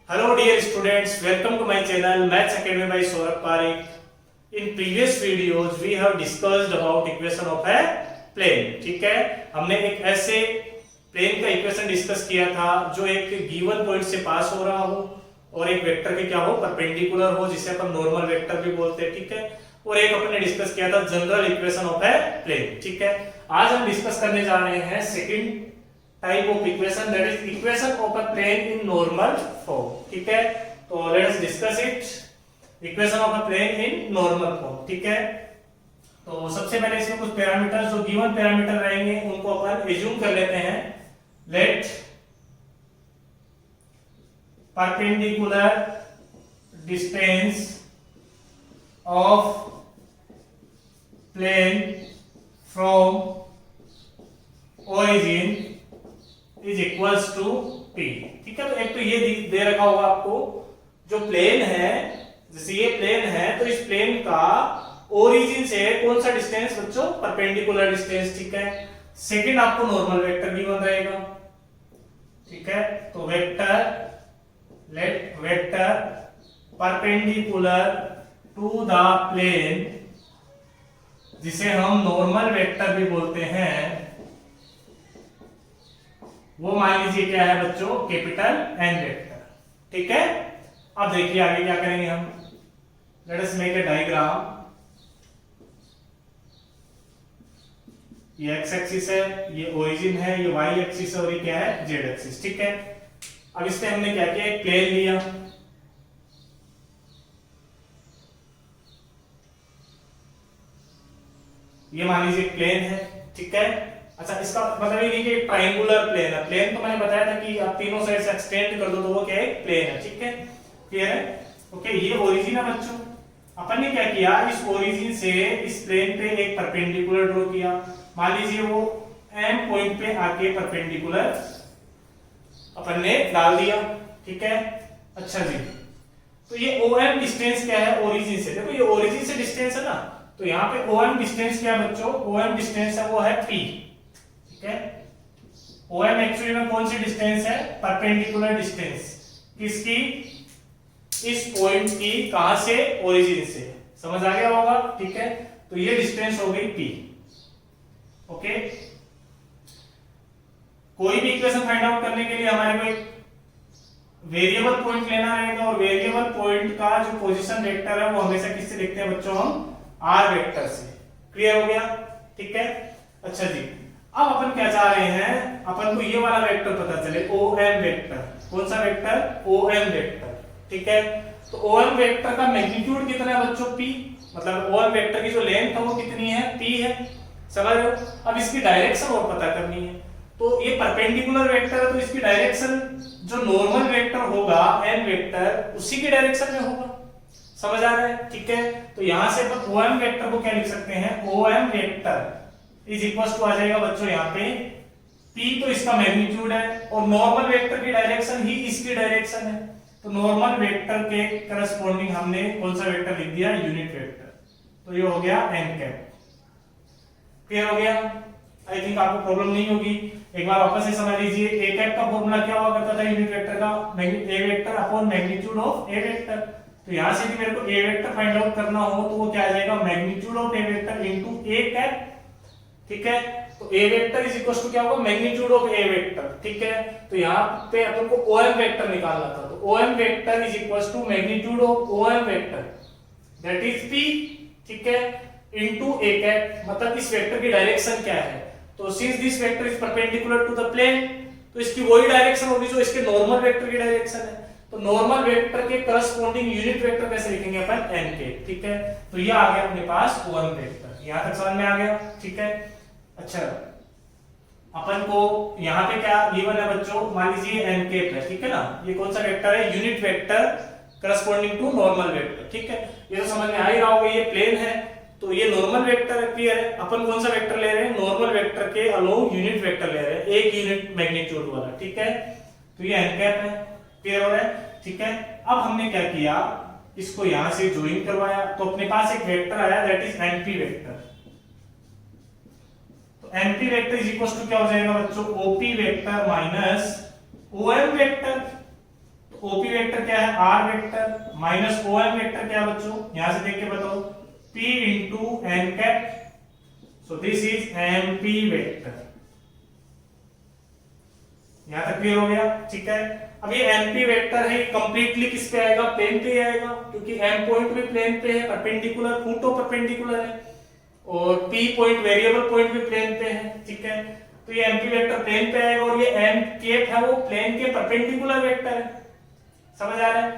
Hello dear students, welcome to my channel Maths Academy by Saurabh Parekh. In previous videos we have discussed about equation of a plane. ठीक है, हमने एक ऐसे plane का equation discuss किया था जो एक गिवन पॉइंट से पास हो रहा हो और एक वेक्टर के क्या हो परपेंडिकुलर हो, जिसे अपन नॉर्मल वेक्टर भी बोलते हैं. ठीक है, और एक अपने डिस्कस किया था general equation of a plane. ठीक है, आज हम डिस्कस करने जा रहे हैं second type of equation, that is equation of a plane in normal form. ठीक है, तो let us discuss it, equation of a plane in normal form. ठीक है, तो सबसे पहले इसमें कुछ पैरामीटर्स जो गिवन पैरामीटर रहेंगे उनको अपन एज्यूम कर लेते हैं. Let perpendicular distance of plane from origin is equals to p. ठीक है, तो एक तो ये दे रखा होगा आपको, जो प्लेन है, जैसे ये प्लेन है तो इस प्लेन का ओरिजिन से कौन सा डिस्टेंस बच्चों, परपेंडिकुलर डिस्टेंस. ठीक है, सेकंड आपको नॉर्मल वेक्टर गिवन रहेगा. ठीक है, तो vector let vector perpendicular to the plane, जिसे हम नॉर्मल वेक्टर भी बोलते हैं, वो मान लीजिए क्या है बच्चों, कैपिटल N वेक्टर. ठीक है, अब देखिए आगे क्या करेंगे हम. Let us make a diagram. ये x एक्सिस है, ये ओरिजिन है, ये y एक्सिस है और ये क्या है, z एक्सिस. ठीक है, अब इसमें हमने क्या किया, एक प्लेन लिया. ये मान लीजिए प्लेन है. ठीक है, अच्छा इसका मतलब ये नहीं कि ट्रायंगुलर प्लेन है. प्लेन तो मैंने बताया था कि आप तीनों साइड से एक्सटेंड कर दो तो वो क्या है, प्लेन है. ठीक है, क्लियर है. ओके, ये ओरिजिन है बच्चों. अपन ने क्या किया, इस ओरिजिन से इस प्लेन पे एक परपेंडिकुलर ड्रॉ किया. मान लीजिए वो M पॉइंट पे आके परपेंडिकुलर अपन ने डाल दिया. ठीक है, अच्छा जी, तो ये OM डिस्टेंस क्या है ओरिजिन से. देखो ये ओरिजिन से डिस्टेंस है ना, तो यहाँ पे OM डिस्टेंस क्या है बच्चों, OM डिस्टेंस है वो है P. ठीक है, OM एक्चुअली में कौन सी डिस्टेंस है, परपेंडिकुलर डिस्टेंस. किसकी, इस पॉइंट की, कहां से, ओरिजिन से. समझ आ गया होगा. ठीक है, तो ये डिस्टेंस हो गई P. ओके, कोई भी इक्वेशन फाइंड आउट करने के लिए हमारे को एक वेरिएबल पॉइंट लेना रहेगा, और वेरिएबल पॉइंट का जो पोजीशन वेक्टर है वो हमेशा किससे लिखते हैं बच्चों, हम R वेक्टर से. क्लियर हो गया. ठीक है, अच्छा जी, अब अपन क्या चाह रहे हैं, अपन को ये वाला वेक्टर पता चले, OM वेक्टर. कौन सा वेक्टर, OM वेक्टर. ठीक है, तो OM वेक्टर का मैग्नीट्यूड कितना है बच्चों, P. मतलब OM वेक्टर की जो लेंथ है वो कितनी है, P है. समझ रहे हो. अब इसकी डायरेक्शन और पता करनी है. तो ये परपेंडिकुलर वेक्टर है तो इसकी डायरेक्शन जो नॉर्मल वेक्टर होगा N वेक्टर, उसी की डायरेक्शन में होगा. समझ आ रहा है. ठीक है, तो यहां से अपन OM वेक्टर को क्या लिख सकते हैं, OM vector is equal to आ जाएगा बच्चों यहाँ पे P, तो इसका मैग्नीट्यूड है, और नॉर्मल वेक्टर की डायरेक्शन ही इसकी डायरेक्शन है. तो नॉर्मल वेक्टर के करस्पॉन्डिंग हमने कौन सा वेक्टर लिख दिया, यूनिट वेक्टर. तो ये हो गया n कैप. क्लियर हो गया. आई थिंक आपको प्रॉब्लम नहीं होगी. एक बार वापस से समझ लीजिए. a कैप का फॉर्मूला क्या हुआ करता था यूनिट वेक्टर का, a vector upon magnitude of a vector. तो यहां से भी मेरे को a वेक्टर फाइंड आउट करना हो तो वो क्या आ जाएगा, magnitude of a vector into a cap. ठीक है, तो a vector is equal to क्या होगा, मैग्नीट्यूड ऑफ a वेक्टर. ठीक है, तो यहाँ पे अपन को OM वेक्टर निकालना था, तो OM vector is equal to magnitude of OM vector, that is P. ठीक है, इनटू a कैप, मतलब इस वेक्टर की डायरेक्शन क्या है. तो since this vector is perpendicular to the plane, तो इसकी वही डायरेक्शन होगी जो इसके नॉर्मल वेक्टर की डायरेक्शन है. तो नॉर्मल वेक्टर के करस्पॉन्डिंग यूनिट वेक्टर कैसे लिखेंगे अपन, n के. ठीक है, तो ये आ गया अपने पास OM वेक्टर. यहां तक समझ में आ गया. ठीक है, अच्छा अपन को यहाँ पे क्या गिवन है बच्चों, मान लीजिए n कैप है. ठीक है ना, ये कौन सा वेक्टर है, unit vector corresponding to normal vector. ठीक है, ये तो समझ में आ ही रहा होगा, ये प्लेन है तो ये नॉर्मल वेक्टर क्लियर है. अपन कौन सा वेक्टर ले रहे हैं, नॉर्मल वेक्टर के अलोंग यूनिट वेक्टर ले रहे हैं, एक यूनिट मैग्नीट्यूड वाला. ठीक है, तो ये n कैप है. क्लियर हो रहा है. ठीक है, अब हमने क्या किया, इसको यहां से ज्वाइन करवाया तो अपने पास एक वेक्टर आया, दैट इज NP वेक्टर. तो NP vector is equal to क्या हो जाएगा बच्चों, OP vector minus OM vector. OP vector क्या है, R vector minus OM vector क्या है बच्चों, यहां से देख के बताओ, P into N cap, so this is MP vector. यहां तक क्लियर हो गया, ठीक है। अब ये एमपी वेक्टर है, कंप्लीटली किस पे आएगा, प्लेन पे आएगा, क्योंकि एम पॉइंट भी प्लेन पे है, परपेंडिकुलर, फूटो परपेंडिकुलर है, और पी पॉइंट वेरिएबल पॉइंट भी प्लेन पे है, ठीक है। तो ये एमपी वेक्टर प्लेन पे आएगा, और ये एम कैप है वो प्लेन के परपेंडिकुलर वेक्टर है, समझ आ रहा है।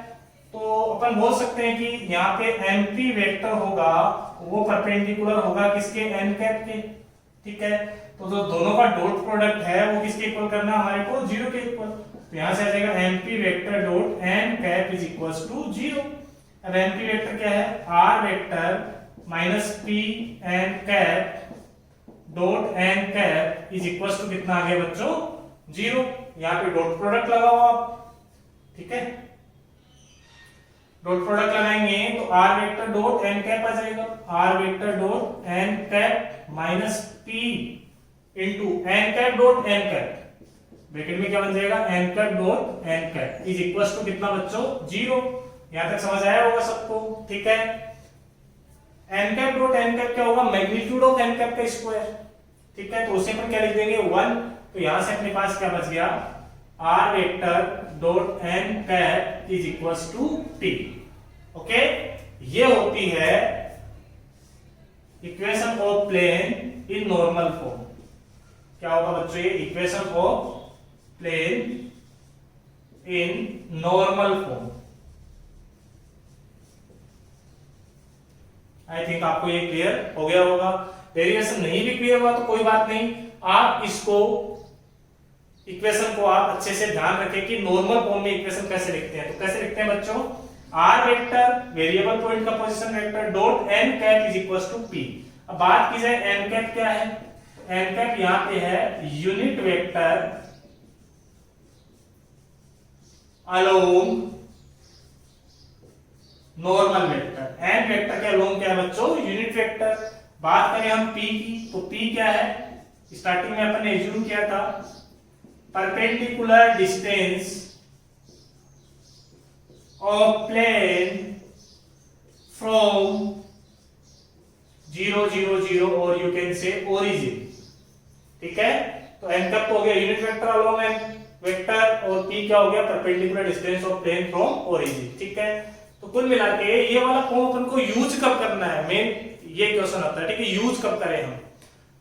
तो अपन बोल सकते हैं कि यहाँ पे एमपी वेक्टर होगा वो परपेंडिकुलर होगा किसके, एन कैप के, ठीक है। तो जो दोनों का डॉट प्रोडक्ट है वो किसके इक्वल करना है हमारे को, 0 के इक्वल। तो यहां से आ जाएगा MP vector dot N cap is equals to 0। अब एमपी वेक्टर क्या है, R vector minus P N cap dot N cap is equals to कितना आ गया बच्चों, 0। यहाँ पे डॉट प्रोडक्ट लगाओ आप, ठीक है। डॉट प्रोडक्ट लगाएंगे तो R vector dot N cap आ जाएगा, R vector dot N cap minus P into N cap dot N cap, bracket में क्या बन जाएगा, N cap dot N cap is equals to कितना बच्चों, 0। यहां तक समझ आया होगा सबको, ठीक है। N cap dot N cap क्या होगा, मैग्नीट्यूड ऑफ एन कैप का स्क्वायर, ठीक है। तो उसे अपन क्या लिख देंगे, 1। तो यहां से अपने पास क्या बच गया, R vector dot N cap is equals to T, okay. ये होती है equation of plane in normal form. क्या होगा बच्चों, ये equation of plane in normal form. I think आपको ये क्लियर हो गया होगा। डेरिवेशन नहीं भी क्लियर हुआ तो कोई बात नहीं, आप इसको इक्वेशन को आप अच्छे से ध्यान रखें कि नॉर्मल फॉर्म में इक्वेशन कैसे लिखते हैं। तो कैसे लिखते हैं बच्चों, आर वेक्टर वेरिएबल पॉइंट का position vector dot N cap is equals to P. अब बात की जाए एन कैप क्या है, एन कैप यहां पे है unit vector along normal vector. N vector के अलोंग क्या है बच्चों, यूनिट वेक्टर। बात करें हम पी की, तो पी क्या है, स्टार्टिंग में अपन ने एज्यूम किया था perpendicular distance of plane from 0 0 0 और यू कैन से ओरिजिन, ठीक है। तो एन कैप तो हो गया unit vector along N vector, और पी क्या हो गया, perpendicular distance of plane from origin, ठीक है। तो कुल मिला के ये वाला फॉर्म अपन को यूज कब करना है, मेन ये क्वेश्चन आता है, ठीक है। यूज कब करें हम,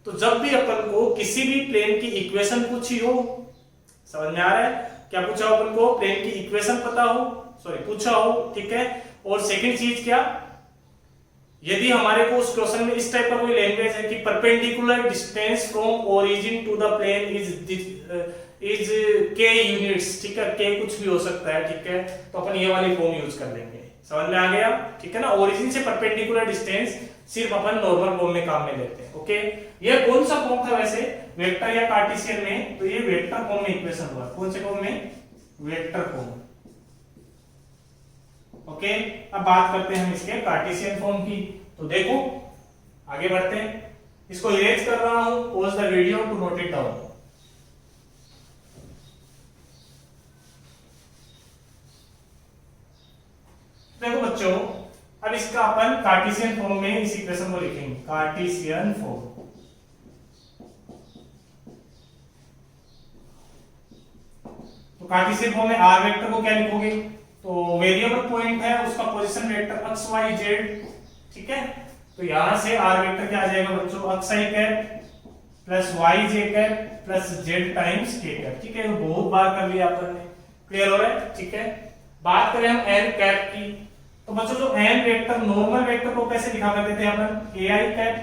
तो जब भी अपन को किसी भी प्लेन की इक्वेशन पूछी हो, समझ में आ रहा है, क्या पूछा हो अपन को, प्लेन की इक्वेशन पता हो, सॉरी पूछा हो, ठीक है। और सेकंड चीज क्या, यदि हमारे को उस क्वेश्चन में इस टाइप का कोई लैंग्वेज है कि perpendicular distance from origin to the plane is K units, ठीक है, के कुछ भी हो सकता है, ठीक है। तो अपन ये वाली फॉर्म यूज कर लेंगे, समझ में आ गया, ठीक है ना। ओरिजिन से परपेंडिकुलर डिस्टेंस सिर्फ अपन नॉर्मल फॉर्म में काम में लेते हैं, ओके। ये कौन सा फॉर्म था वैसे, वेक्टर या कार्टेशियन में, तो ये वेक्टर फॉर्म में इक्वेशन हुआ, कौन से फॉर्म में, वेक्टर फॉर्म, ओके। अब बात करते हैं हम इसके कार्टेशियन फॉर्म की। तो देखो आगे बढ़ते हैं, इसको इरेज कर रहा हूं, pause the video to note it down. देखो बच्चों, अब इसका अपन कार्टेशियन फॉर्म में इस इक्वेशन को लिखेंगे, कार्टेशियन फॉर्म। तो कार्टेशियन फॉर्म में आर वेक्टर को क्या लिखोगे, तो वेरिएबल पॉइंट है उसका position vector X Y Z, ठीक है। तो यहां से आर वेक्टर क्या आ जाएगा बच्चों, एक्स आई cap plus Y J cap plus Z times K cap, ठीक है। तो बहुत बार कर लिया अपन ने, क्लियर हो रहा है, ठीक है। बात करें हम एन कैप की, तो बच्चों जो एन वेक्टर नॉर्मल वेक्टर को कैसे लिखा करते थे अपन, A I cap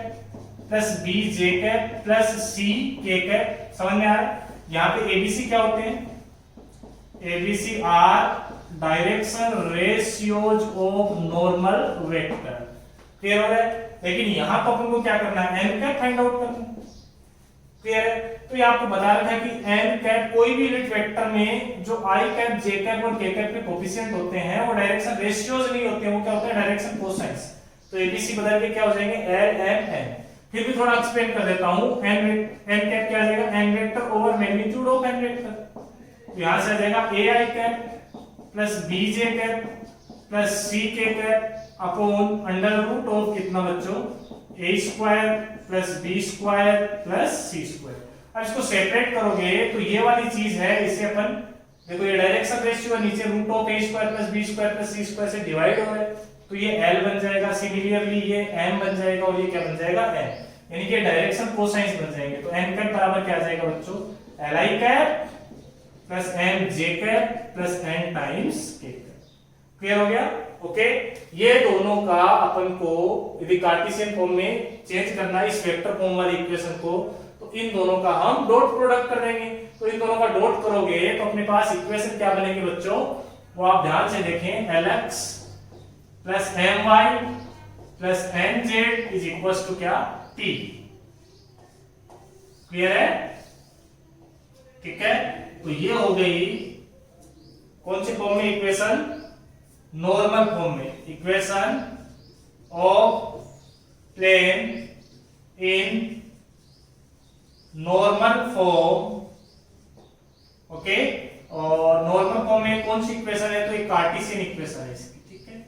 plus B J cap plus C K cap, समझ में आ रहा है। यहाँ पे एबीसी क्या होते हैं, ABC are direction ratios of normal vector, clear हो रहा है। लेकिन यहां पर अपन को क्या करना है, एन कैप फाइंड आउट करना, क्लियर है। तो ये आपको बता रखा है कि एन कैप कोई भी यूनिट वेक्टर में जो आई कैप जे कैप और के कैप के कोफिशिएंट होते हैं वो डायरेक्शन रेशियोज नहीं होते हैं, वो क्या होते हैं, डायरेक्शन कोसाइंस। तो एबीसी बदल के क्या हो जाएंगे, एल एम एन। फिर भी थोड़ा एक्सप्लेन कर देता हूं, एन कैप क्या आ जाएगा, N vector over magnitude of N vector. तो यहां से आ जाएगा A I cap plus B J cap plus C K cap upon under root of कितना बच्चों A square plus B square plus C square. अब इसको सेपरेट करोगे तो ये वाली चीज है, इसे अपन देखो ये डायरेक्शन रेशियो है, नीचे root of A square plus B square plus C square से डिवाइड हो रहा है तो ये l बन जाएगा, सिमिलरली ये m बन जाएगा और ये क्या बन जाएगा n, यानी कि डायरेक्शन कोसाइंस बन जाएंगे। तो n कैप बराबर क्या आ जाएगा बच्चों li cap plus m j cap plus n times k cap. Clear हो गया? ओके, ये दोनों का अपन को यदि कार्टेशियन फॉर्म में चेंज करना है इस वेक्टर फॉर्म वाली इक्वेशन को, तो इन दोनों का हम डॉट प्रोडक्ट कर देंगे। तो इन दोनों का डॉट करोगे तो अपने पास इक्वेशन क्या बनेगी बच्चों, वो आप ध्यान से देखें, lx plus my plus nz is equal to क्या t। क्लियर है? ठीक है, तो ये हो गई कौन सी फॉर्म में इक्वेशन, नॉर्मल फॉर्म में, equation of plane in normal form. Okay, और नॉर्मल फॉर्म में कौन सी इक्वेशन है, तो ये कार्टेशियन इक्वेशन है इसकी। ठीक है,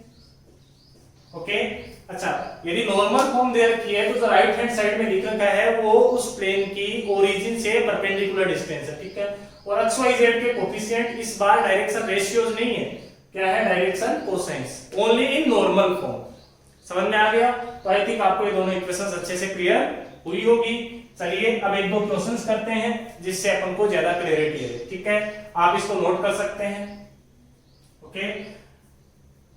ओके। अच्छा, यदि नॉर्मल फॉर्म दे रखी है तो जो राइट हैंड साइड में लिखा गया है वो उस प्लेन की ओरिजिन से परपेंडिकुलर डिस्टेंस है। ठीक है, और एक्स वाई जेड के कोफिशिएंट इस बार डायरेक्शन रेशियोज नहीं है, क्या है, direction cosines, only in normal form. समझ में आ गया? तो आई थिंक आपको ये दोनों इक्वेशंस अच्छे से क्लियर हुई होगी। चलिए अब एक दो क्वेश्चंस करते हैं जिससे अपन को ज्यादा क्लियरिटी है। ठीक है, आप इसको नोट कर सकते हैं। ओके,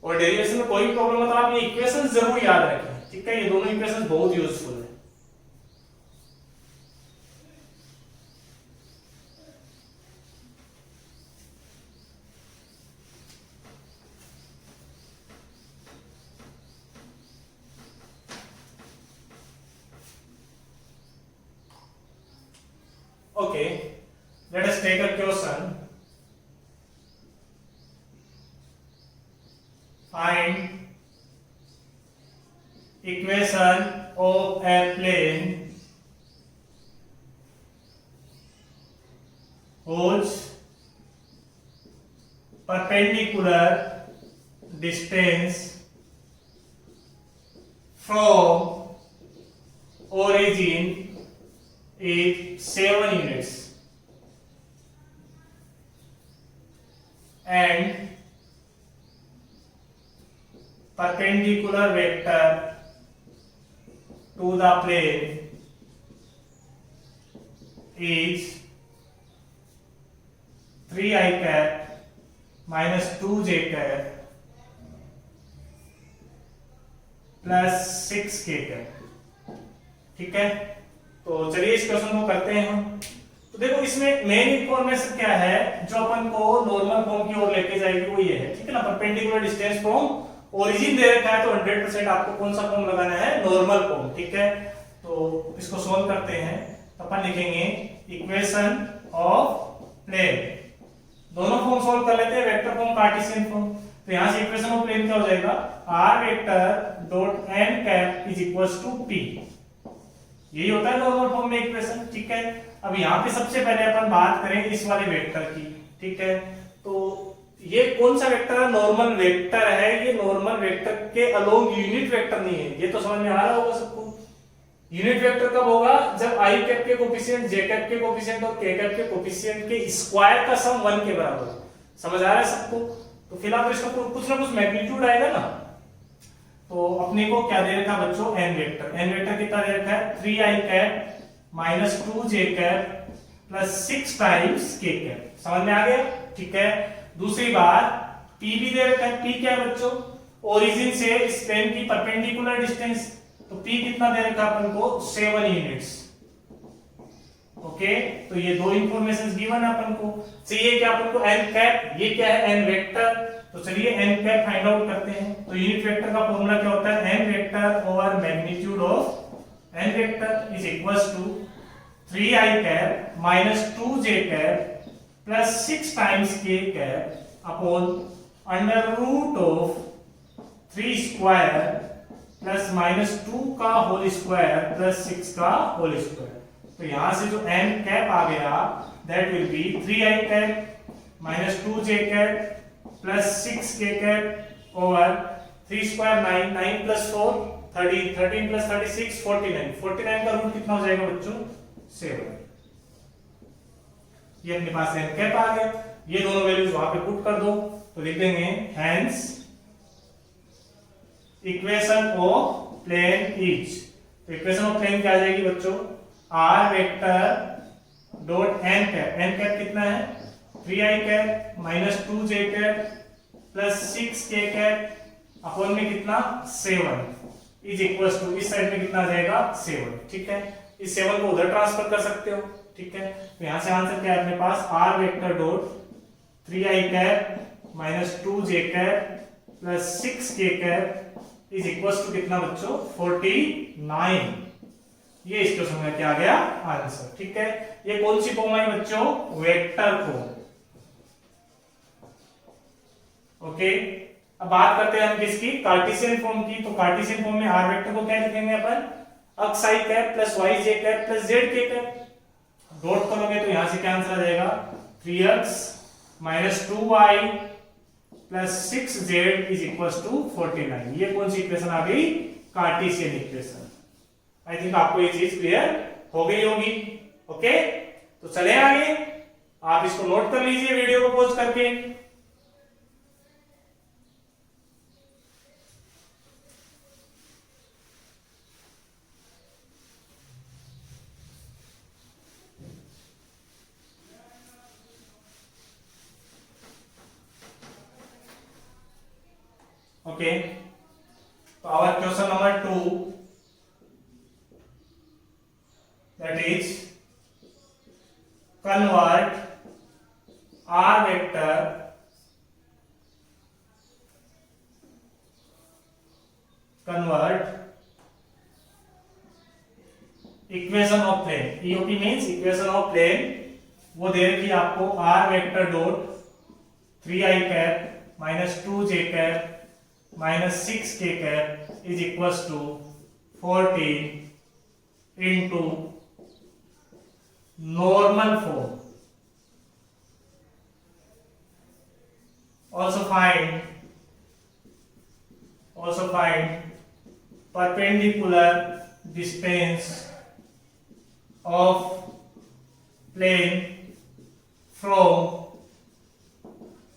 और डेरिवेशन में कोई प्रॉब्लम हो तो आप ये इक्वेशंस जरूर याद रखें। ठीक है, ये दोनों इक्वेशंस बहुत यूजफुल है। Okay, let us take a question. Find equation of a plane whose perpendicular distance from origin is 7 units and perpendicular vector to the plane is 3i cap minus 2j cap plus 6k cap। ठीक है, तो चलिए इस question को करते हैं हम। तो देखो इसमें मेन इंफॉर्मेशन क्या है जो अपन को नॉर्मल फॉर्म की ओर लेके जाएगी, वो ये है। ठीक है ना, परपेंडिकुलर डिस्टेंस फ्रॉम ओरिजिन दे रखा है तो 100% आपको कौन सा फॉर्म लगाना है, नॉर्मल फॉर्म। ठीक है, तो इसको सोल्व करते हैं। तो अपन लिखेंगे इक्वेशन ऑफ प्लेन, दोनों फॉर्म सोल्व कर लेते हैं, वेक्टर फॉर्म, कार्टेशियन फॉर्म। तो यहां से इक्वेशन ऑफ प्लेन क्या हो जाएगा, r vector dot n cap is equals to p। यही होता है नॉर्मल फॉर्म में इक्वेशन। ठीक है, अब यहाँ पे सबसे पहले अपन बात करें इस वाले वेक्टर की। ठीक है, तो ये कौन सा वेक्टर है, नॉर्मल वेक्टर है। ये नॉर्मल वेक्टर के अलोंग यूनिट वेक्टर नहीं है, ये तो समझ में आ रहा होगा सबको। यूनिट वेक्टर कब होगा, जब i कैप के कोफिशिएंट, j कैप के कोफिशिएंट और k कैप के कोफिशिएंट के स्क्वायर का सम 1 के बराबर। समझ आ रहा है सबको? तो फिलहाल इसका कुछ ना कुछ मैग्नीट्यूड आएगा ना। तो अपने को क्या दे रखा बच्चों, n वेक्टर। n वेक्टर कितना दे रखा है, 3i cap minus 2j cap plus 6 times k cap. समझ में आ गया? ठीक है, दूसरी बात p भी दे रखा है। p क्या है बच्चों, ओरिजिन से इस प्लेन की परपेंडिकुलर डिस्टेंस। तो p कितना दे रखा अपन को, 7 यूनिट्स। ओके, तो ये दो इंफॉर्मेशन गिवन है अपन को। चाहिए क्या अपन को, n कैप, ये क्या है, n वेक्टर। तो चलिए n कैप फाइंड आउट करते हैं। तो यूनिट वेक्टर का फॉर्मूला क्या होता है, n vector over magnitude of n vector is equals to 3i cap minus 2j cap plus 6 times k cap upon under root of 3 square plus minus 2 का whole square plus 6 का whole square. तो यहां से जो n cap आ गया that will be 3i cap minus 2j cap plus 6k cap over 3 square 9, 9 plus 4 13, 13 plus 36 49, 49 का root कितना हो जाएगा बच्चों 7। ये अपने पास एन कैप आ गया, ये दोनों वैल्यूज वहां पे पुट कर दो तो लिख देंगे hence equation of plane is. तो इक्वेशन ऑफ प्लेन क्या आ जाएगी बच्चों, R vector dot N cap, N cap कितना है 3i cap minus 2j cap plus 6k cap upon में कितना 7 इज इक्वल टू, इस साइड में कितना आ जाएगा 7। ठीक है, इस 7 को उधर ट्रांसफर कर सकते हो। ठीक है, तो यहां से आंसर क्या है अपने पास, R vector dot 3i cap minus 2j cap plus 6k cap is equal to कितना बच्चों 49। ये इस क्वेश्चन में क्या आ गया आंसर। ठीक है, ये कौन सी फॉर्म आई बच्चों, वेक्टर फॉर्म। ओके, अब बात करते हैं हम किसकी, कार्टेशियन फॉर्म की। तो कार्टेशियन फॉर्म में आर वेक्टर को क्या लिखेंगे अपन, x i cap plus y j cap plus z k cap. Dot करोगे तो यहां से क्या आंसर आ जाएगा 3x minus 2y plus 6z is equal to 49। ये कौन सी इक्वेशन आ गई, कार्टेशियन इक्वेशन। आई थिंक आपको ये चीज क्लियर हो गई होगी। ओके, तो चले आगे, आप इसको नोट कर लीजिए वीडियो को पॉज करके। Okay, so our question number 2, that is convert r vector equation of plane, EOP means equation of plane। वो दे रखी है आपको r vector dot 3i cap minus 2j cap minus 6k cap is equals to 14 into normal form. also find perpendicular distance of plane from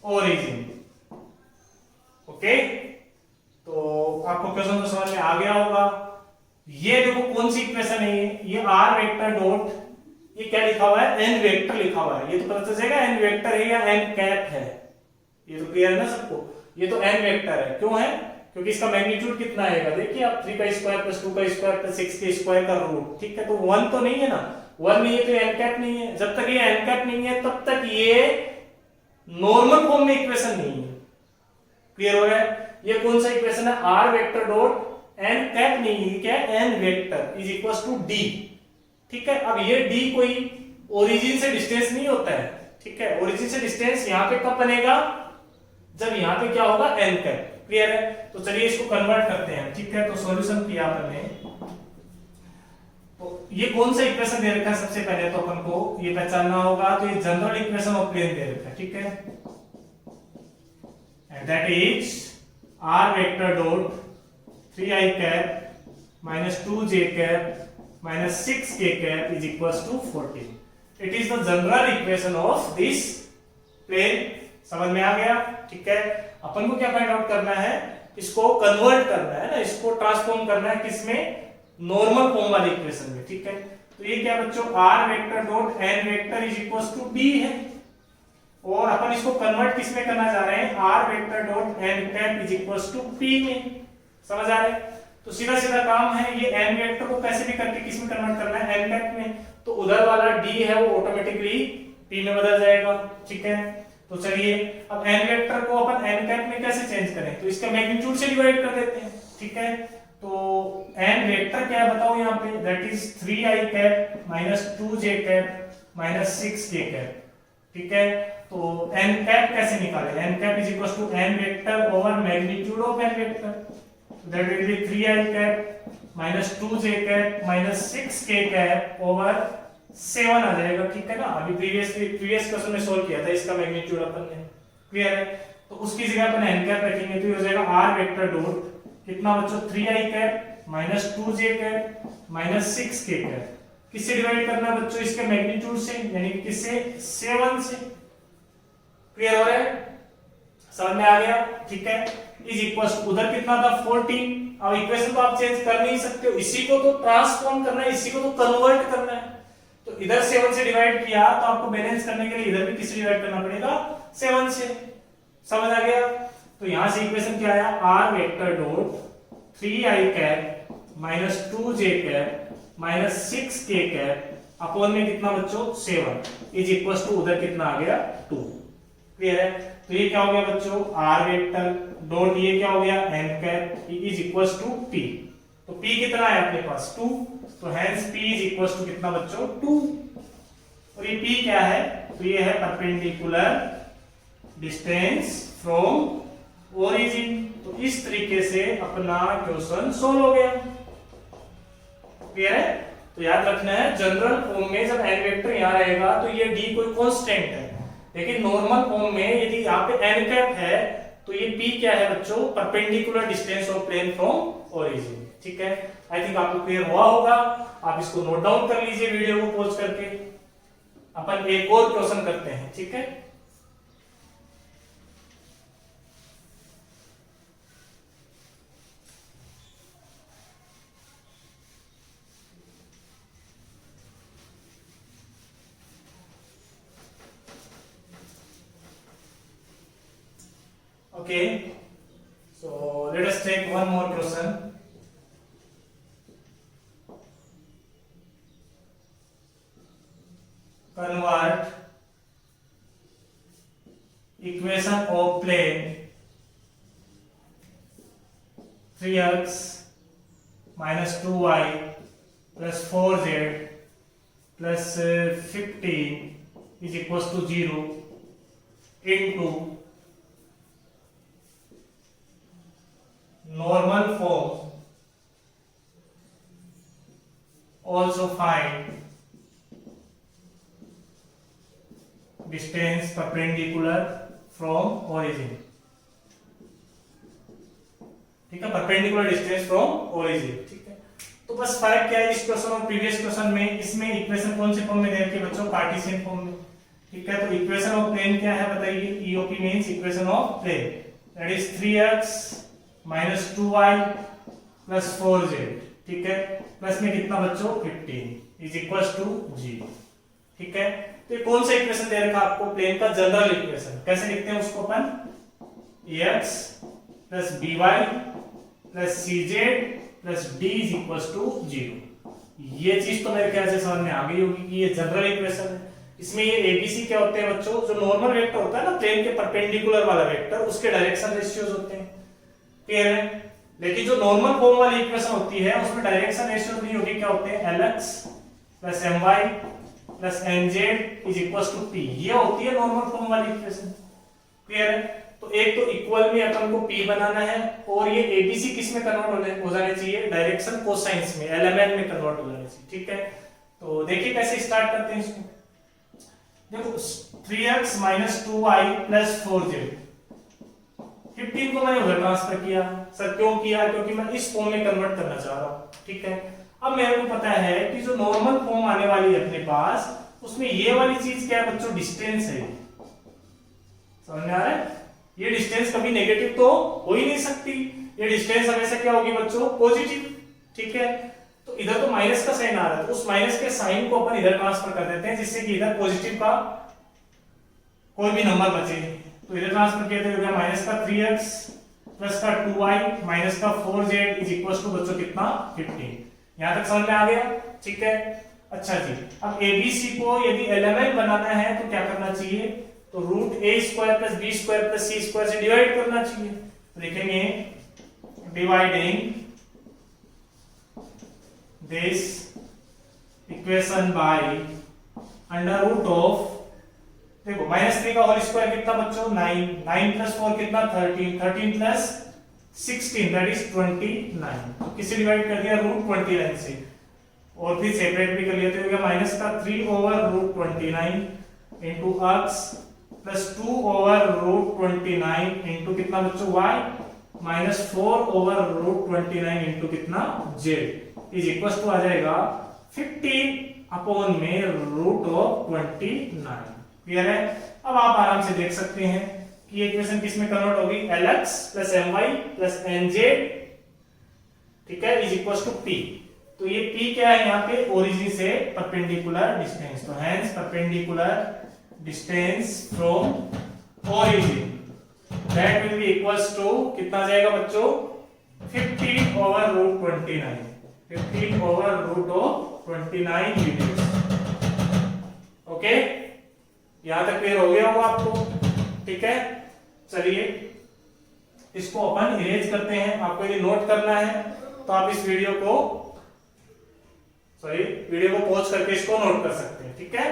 origin। Okay, तो आपको question तो समझ में आ गया होगा। ये देखो कौन सी इक्वेशन है, ये आर वेक्टर डॉट, ये क्या लिखा हुआ है एन वेक्टर लिखा हुआ है। ये तो पता चल जाएगा एन वेक्टर है या एन कैप है, ये तो क्लियर है ना सबको। ये तो एन वेक्टर है, क्यों है, क्योंकि इसका मैग्नीट्यूड कितना आएगा, देखिए आप 3 का स्क्वायर प्लस 2 का स्क्वायर प्लस 6 के स्क्वायर का रूट। ठीक है, तो 1 तो नहीं है ना, 1 नहीं है तो एन कैप नहीं है। जब तक ये एन कैप नहीं है तब तक ये नॉर्मल फॉर्म में इक्वेशन नहीं है। क्लियर हो रहा है, ये कौन सा इक्वेशन है, R vector dot N cap नहीं है, क्या N vector is equal to D. ठीक है, अब ये डी कोई ओरिजिन से डिस्टेंस नहीं होता है। ठीक है, ओरिजिन से डिस्टेंस यहां पे कब बनेगा, जब यहां पे क्या होगा एन कैप। क्लियर है, तो चलिए इसको कन्वर्ट करते हैं। ठीक है, तो सॉल्यूशन किया अपन ने, तो ये कौन सा इक्वेशन दे रखा है, सबसे पहले तो अपन को ये पहचानना होगा। तो ये जनरल इक्वेशन ऑफ प्लेन दे रखा है। ठीक है, and that is r vector dot 3i cap minus 2j cap minus 6k cap is equals to 14। It is the general equation of this plane। समझ में आ गया। ठीक है, अपन को क्या फाइंड आउट करना है, इसको कन्वर्ट करना है ना, इसको ट्रांसफॉर्म करना है किसमें, नॉर्मल फॉर्म वाली इक्वेशन में। ठीक है, तो ये क्या बच्चों, r vector dot n vector is equals to b है, और अपन इसको कन्वर्ट किस में करना चाह रहे हैं, r vector dot n cap is equals to p में। समझ आ रहा है, तो सीधा सीधा काम है, ये n वेक्टर को कैसे भी करके किस में कन्वर्ट करना है, n कैप में। तो उधर वाला d है वो ऑटोमेटिकली p में बदल जाएगा। ठीक है, तो चलिए अब n वेक्टर को अपन n कैप में कैसे चेंज करें, तो इसका मैग्नीट्यूड से डिवाइड कर देते हैं। ठीक है, तो n वेक्टर क्या है बताओ यहाँ पे, that is 3i cap minus 2j cap minus 6k cap. ठीक है, तो n कैप कैसे निकाले, n cap is equal to n vector over magnitude of n vector, that will be 3i cap minus 2j cap minus 6k cap over 7 आ जाएगा। ठीक है ना, अभी प्रीवियस क्वेश्चन में सोल्व किया था इसका मैग्नीट्यूड अपन ने। क्लियर है, तो उसकी जगह अपन एन कैप रखेंगे तो ये हो जाएगा आर वेक्टर डॉट कितना बच्चों 3i cap minus 2j cap minus 6k cap. किससे डिवाइड करना है बच्चों? इसके मैग्नीट्यूड से, यानी कि किससे? 7 से। क्लियर हो रहा है? समझ में आ गया? ठीक है। इज इक्वल उधर कितना था 14। अब इक्वेशन तो आप चेंज कर नहीं सकते हो, इसी को तो ट्रांसफॉर्म करना है, इसी को तो कन्वर्ट करना है। तो इधर 7 से डिवाइड किया तो आपको बैलेंस करने के लिए इधर भी किससे डिवाइड करना पड़ेगा? 7 से। समझ आ गया? तो यहां से इक्वेशन क्या आया? R vector dot 3i cap minus 2j cap minus 6k cap upon में कितना बच्चों? 7 इज इक्वल टू उधर कितना आ गया? 2। क्लियर है? तो ये क्या हो गया बच्चों? आर वेक्टर डॉट ये क्या हो गया? n cap is equal to p। तो p कितना है अपने पास? 2। तो hence p is equal to कितना बच्चों? 2। और ये p क्या है? तो ये है परपेंडिकुलर डिस्टेंस फ्रॉम ओरिजिन। तो इस तरीके से अपना क्वेश्चन सोल्व हो गया। क्लियर है? तो याद रखना है जनरल फॉर्म में जब n वेक्टर यहां रहेगा तो ये d कोई कांस्टेंट है, लेकिन नॉर्मल फॉर्म में यदि यहाँ पे n कैप है तो ये p क्या है बच्चों? Perpendicular distance of plane from origin. ठीक है? आई थिंक आपको क्लियर हुआ होगा। आप इसको नोट डाउन कर लीजिए वीडियो को पॉज करके। अपन एक और क्वेश्चन करते हैं। ठीक है? Okay, so let us take one more question. Convert equation of plane 3x minus 2y plus 4z plus 15 is equals to 0 into normal form. Also find distance perpendicular from origin. ठीक है? Perpendicular distance from origin. ठीक है? तो बस फर्क क्या है इस क्वेश्चन और प्रीवियस क्वेश्चन में? इसमें इक्वेशन कौन से फॉर्म में दे रखी है बच्चों? कार्टेशियन फॉर्म में। ठीक है? तो इक्वेशन ऑफ प्लेन क्या है बताइए? EOP means equation of plane, that is 3x minus 2y plus 4z। ठीक है? प्लस में कितना बच्चों? 15 इज इक्वल टू 0। ठीक है? तो ये कौन सा इक्वेशन दे रखा आपको? प्लेन का जनरल इक्वेशन। कैसे लिखते हैं उसको अपन? ax plus by plus cz plus d is equal to 0। ये चीज तो मेरे ख्याल से समझ में आ गई होगी कि ये जनरल इक्वेशन है। इसमें ये एबीसी क्या होते हैं बच्चों? जो नॉर्मल वेक्टर होता है ना प्लेन के परपेंडिकुलर वाला वेक्टर, उसके डायरेक्शन रेशियोज होते हैं। क्लियर है? लेकिन जो नॉर्मल फॉर्म वाली इक्वेशन होती है उसमें डायरेक्शन रेशियो नहीं होगी। क्या होते हैं? lx plus my plus nz is equal to p। ये होती है नॉर्मल फॉर्म वाली इक्वेशन। क्लियर है? तो एक तो इक्वल में अपन को p बनाना है और ये abc किस में कन्वर्ट हो जाने चाहिए? डायरेक्शन कोसाइंस में, एलिमेंट में कन्वर्ट हो जाने चाहिए। ठीक है? तो देखिए कैसे स्टार्ट करते हैं इसको। देखो 3x minus 2y plus 4z, 15 को मैंने उधर ट्रांसफर किया। सर क्यों किया? क्योंकि मैं इस फॉर्म में कन्वर्ट करना चाह रहा हूं। ठीक है? अब मेरे को पता है कि जो नॉर्मल फॉर्म आने वाली है अपने पास, उसमें ये वाली चीज क्या है बच्चों? डिस्टेंस है। समझ में आ रहा है? ये डिस्टेंस कभी नेगेटिव तो हो ही नहीं सकती। ये डिस्टेंस हमेशा क्या होगी बच्चों? पॉजिटिव। ठीक है? तो इधर तो माइनस का साइन आ रहा है, तो उस माइनस के साइन को अपन इधर ट्रांसफर कर देते हैं, जिससे कि इधर पॉजिटिव का कोई भी नंबर बचे। तो इधर ट्रांसफर किया तो हो गया माइनस का 3x प्लस का 2y माइनस का 4z इज इक्वल टू बच्चों कितना? 15। यहां तक समझ में आ गया? ठीक है? अच्छा जी, अब एबीसी को यदि एलिमेंट बनाना है तो क्या करना चाहिए? तो root A square plus B square plus C square से डिवाइड करना चाहिए। तो लिखेंगे dividing this equation by under root of, देखो -3 का होल स्क्वायर कितना बच्चों? 9, 9 प्लस 4 कितना? 13, 13 प्लस 16 दैट इज 29। तो किसे डिवाइड कर दिया? रूट 29 से, और फिर सेपरेट भी कर लिया तो हो गया माइनस का 3 over root 29 into x plus 2 over root 29 into कितना बच्चों y minus 4 over root 29 into कितना z इज इक्वल टू आ जाएगा 15 अपॉन में रूट ऑफ 29। क्लियर है? अब आप आराम से देख सकते हैं कि ये इक्वेशन किस में कन्वर्ट होगी, lx plus my plus nz, ठीक है, इज इक्वल टू p। तो ये p क्या है यहाँ पे, ओरिजिन से परपेंडिकुलर डिस्टेंस, तो hence perpendicular distance from origin that will be equals to कितना जाएगा बच्चों, 15 over root 29, 15 over root of 29 units. Okay, यहां तक क्लियर हो गया होगा आपको? ठीक है, चलिए इसको अपन इरेज करते हैं। आपको यदि नोट करना है तो आप इस वीडियो को पॉज करके इसको नोट कर सकते हैं। ठीक है,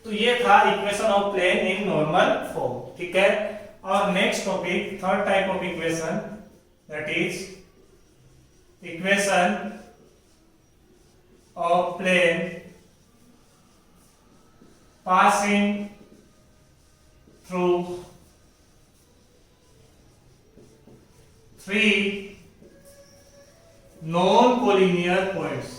तो ये था equation of plane in normal form. ठीक है, और next topic, third type of equation, that is equation of plane passing through three non collinear points,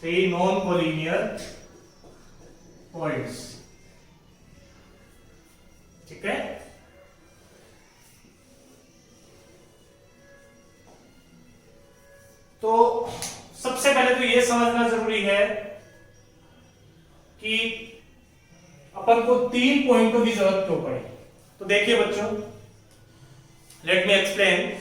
three non collinear points. ठीक है, तो सबसे पहले तो यह समझना जरूरी है कि अपन को 3 पॉइंटों की जरूरत क्यों पड़े। तो देखिए बच्चों, लेट मी एक्सप्लेन।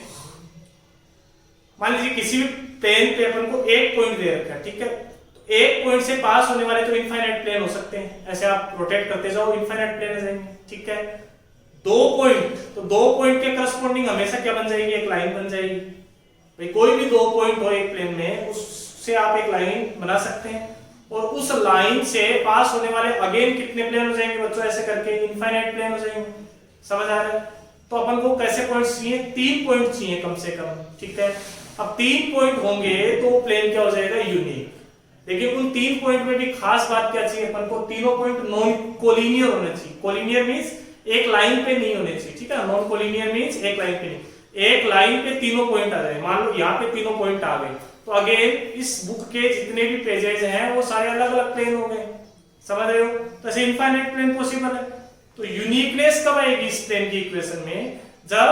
मान लीजिए किसी भी प्लेन पे अपन को एक पॉइंट दे रखा है, ठीक है, तो एक पॉइंट से पास होने वाले तो इनफाइनाइट प्लेन हो सकते हैं, ऐसे आप रोटेट करते जाओ इनफाइनाइट प्लेन आ जाएंगे। ठीक है, दो पॉइंट, तो दो पॉइंट के करस्पॉन्डिंग हमेशा क्या बन जाएगी, एक लाइन बन जाएगी। भाई कोई भी दो पॉइंट हो एक प्लेन में, उससे आप एक लाइन बना सकते हैं, और उस लाइन से पास होने वाले अगेन कितने प्लेन हो जाएंगे बच्चों, ऐसे करके इनफाइनाइट प्लेन हो जाएंगे। समझ आ रहा है? तो अपन को कैसे पॉइंट्स चाहिए, 3 पॉइंट चाहिए कम से कम। ठीक है, अब 3 पॉइंट होंगे तो प्लेन क्या हो जाएगा, यूनिक। लेकिन उन 3 पॉइंट में भी खास बात क्या चाहिए अपन को, तीनों पॉइंट नॉन कोलिनियर होने चाहिए। कोलिनियर मींस एक लाइन पे नहीं होने चाहिए। ठीक है, नॉन कोलिनियर मींस एक लाइन पे नहीं, एक लाइन पे तीनों पॉइंट आ जाए। मान लो यहाँ पे तीनों पॉइंट आ गए, तो अगेन इस बुक के जितने भी पेजेस हैं वो सारे अलग अलग प्लेन हो गए। समझ रहे हो? तो ऐसे इनफाइनाइट प्लेन पॉसिबल है। तो यूनिकनेस कब आएगी इस प्लेन की इक्वेशन में, जब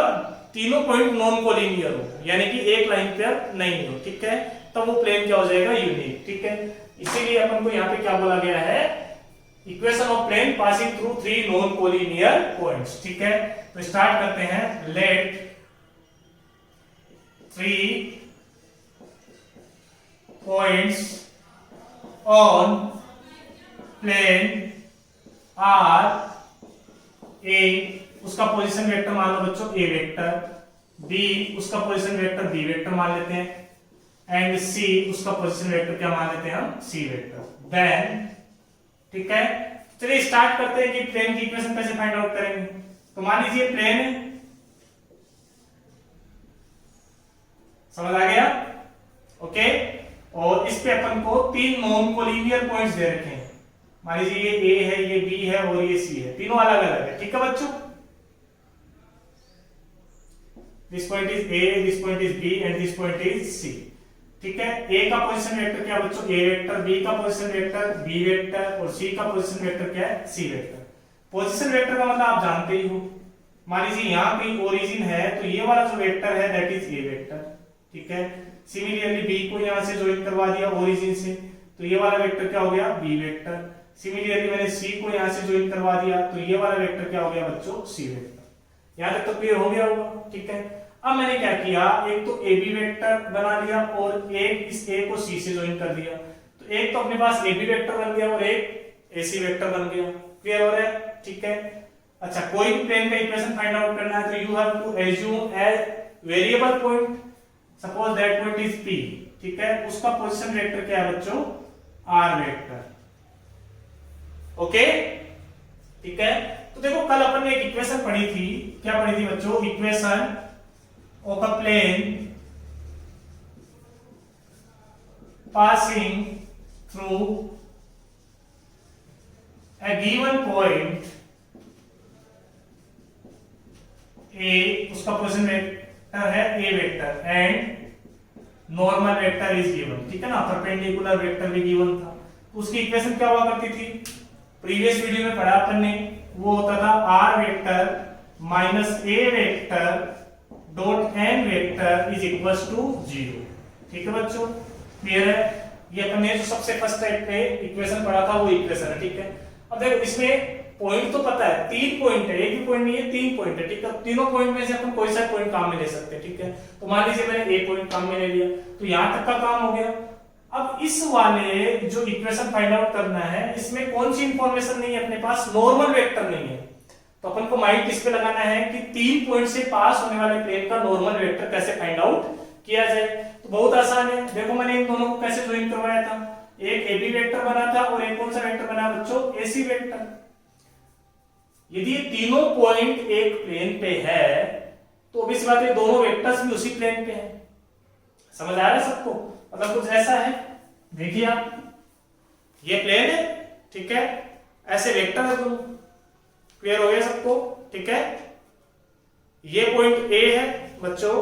तीनों पॉइंट नॉन कोलिनियर हो, यानी कि एक लाइन पे नहीं हो। ठीक है, तब वो प्लेन क्या हो जाएगा, यूनिक। ठीक है, इसीलिए अपन को यहाँ पे क्या बोला गया है, equation of plane passing through 3 non collinear points. ठीक है, तो स्टार्ट करते हैं। Let 3 points on plane R A, उसका पोजीशन वेक्टर मान लो बच्चों A वेक्टर, B उसका पोजीशन वेक्टर B वेक्टर मान लेते हैं, एंड C उसका पोजीशन वेक्टर क्या मान लेते हैं हम, C वेक्टर। देन ठीक है, चलिए स्टार्ट करते हैं कि प्लेन की इक्वेशन कैसे फाइंड आउट करेंगे। तो मान लीजिए प्लेन है, समझ आ गया? ओके, और इस पे अपन को 3 नॉन कोलिनियर पॉइंट्स दे रखे हैं। मान लीजिए ये A है, ये B है और ये C है, तीनों अलग अलग है। ठीक है बच्चों, this point is A, this point is B and this point is C। ठीक है, A का पोजीशन वेक्टर क्या बच्चों, A वेक्टर, B का पोजीशन वेक्टर B वेक्टर और C का पोजीशन वेक्टर क्या है, C वेक्टर। पोजीशन वेक्टर का मतलब आप जानते ही हो। मान लीजिए यहाँ पे ओरिजिन है, तो ये वाला जो वेक्टर है दैट इज A वेक्टर। ठीक है, सिमिलरली B को यहां से ज्वाइन करवा दिया ओरिजिन से, तो ये वाला वेक्टर क्या हो गया, B वेक्टर। सिमिलरली मैंने C को यहां से ज्वाइन करवा दिया, तो ये वाला वेक्टर क्या हो गया बच्चों, C वेक्टर। यहां तक तो क्लियर हो गया होगा। ठीक है, अब मैंने क्या किया, एक तो AB वेक्टर बना लिया और एक इस A को C से ज्वाइन कर दिया, तो एक तो अपने पास AB वेक्टर बन गया और एक AC वेक्टर बन गया। क्लियर हो रहा है? ठीक है, अच्छा, कोई भी प्लेन का इक्वेशन फाइंड आउट करना है तो you have to assume as variable point, suppose that point is P। ठीक है, उसका पोजीशन वेक्टर क्या है बच्चों, R वेक्टर। ओके, ठीक है। तो देखो कल अपन ने एक इक्वेशन पढ़ी थी, क्या पढ़ी थी बच्चों? Equation of a plane passing through a given point A, उसका पोजीशन वेक्टर है A vector and normal vector is given, ठीक है ना, परपेंडिकुलर वेक्टर भी गिवन था। तो उसकी इक्वेशन क्या हुआ करती थी? प्रीवियस वीडियो में पढ़ा अपन ने, वो होता था R vector minus A vector dot N vector is equals to 0, ठीक है बच्चों, क्लियर है? ये अपन ने जो सबसे फर्स्ट टाइप पे इक्वेशन पढ़ा था वो इक्वेशन है, ठीक है। अब देखो इसमें पॉइंट तो पता है, 3 पॉइंट है, एक भी पॉइंट नहीं है, 3 पॉइंट है, ठीक है। तीनों पॉइंट में से अपन कोई सा पॉइंट काम में ले सकते हैं, ठीक है। तो मान लीजिए मैंने ए पॉइंट काम में ले लिया, तो यहां तक का काम हो गया। अब इस वाले जो इक्वेशन फाइंड आउट करना है, इसमें कौन सी इंफॉर्मेशन नहीं है अपने पास? नॉर्मल वेक्टर नहीं है। तो अपन को माइंड किस पे लगाना है कि 3 पॉइंट से पास होने वाले प्लेन का नॉर्मल वेक्टर कैसे फाइंड आउट किया जाए। तो बहुत आसान है, देखो मैंने इन दोनों को कैसे ज्वाइन करवाया था, एक AB वेक्टर बना था और एक कौन सा वेक्टर बना बच्चों? AC vector. यदि ये तीनों पॉइंट एक प्लेन पे है तो ऑब्वियस बात है दोनों वेक्टर्स भी उसी प्लेन पे हैं। समझ आ रहा है सबको? मतलब कुछ ऐसा है, देखिए आप, ये प्लेन है, ठीक है, ऐसे वेक्टर है दोनों, क्लियर हो गया सबको, ठीक है। ये पॉइंट A है बच्चों,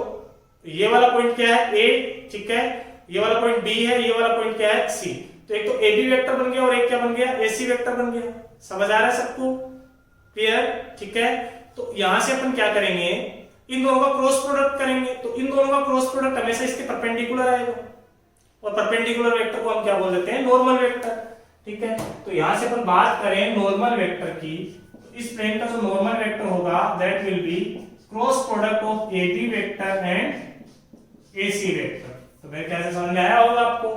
ये वाला पॉइंट क्या है? A, ठीक है, ये वाला पॉइंट B है, ये वाला पॉइंट क्या है? C। तो एक तो AB वेक्टर बन गया और एक क्या बन गया? AC वेक्टर बन गया। समझ आ रहा है सबको? क्लियर, ठीक है। तो यहां से अपन क्या करेंगे, इन दोनों का क्रॉस प्रोडक्ट करेंगे। तो इन दोनों का क्रॉस प्रोडक्ट हमेशा इसके परपेंडिकुलर आएगा, और परपेंडिकुलर वेक्टर को हम क्या बोल देते हैं? नॉर्मल वेक्टर, ठीक है। तो यहां से अपन बात करें नॉर्मल वेक्टर की, तो इस प्लेन का जो नॉर्मल वेक्टर होगा that will B cross product of AB vector and AC vector. तो मेरे कैसे समझ में आया होगा आपको,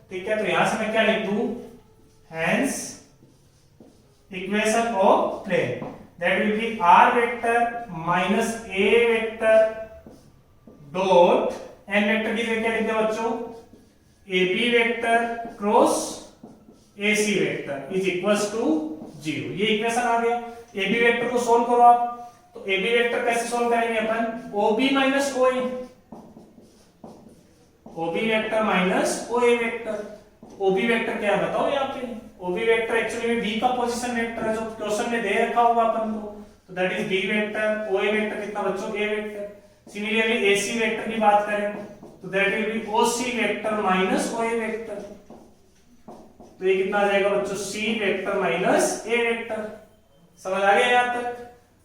ठीक है। तो यहां से मैं क्या लिख दूं? Hence equation of plane that will be R vector minus A vector dot N vector की जगह क्या लिखते हैं बच्चों? AB vector cross AC vector is equals to 0। ये इक्वेशन आ गया। AB वेक्टर को सोल्व करो आप, तो AB वेक्टर कैसे सोल्व करेंगे अपन? OB minus OA, OB vector minus OA vector. OB vector क्या है बताओ यहाँ पे? OB वेक्टर एक्चुअली में B का पोजीशन वेक्टर है जो क्वेश्चन में दे रखा होगा अपन को, तो that is B vector. OA vector कितना बच्चों? A vector. Similarly AC vector की बात करें तो that will B OC vector minus OA vector. तो ये कितना आ जाएगा बच्चों? C vector minus A vector. समझ आ गया यहाँ तक?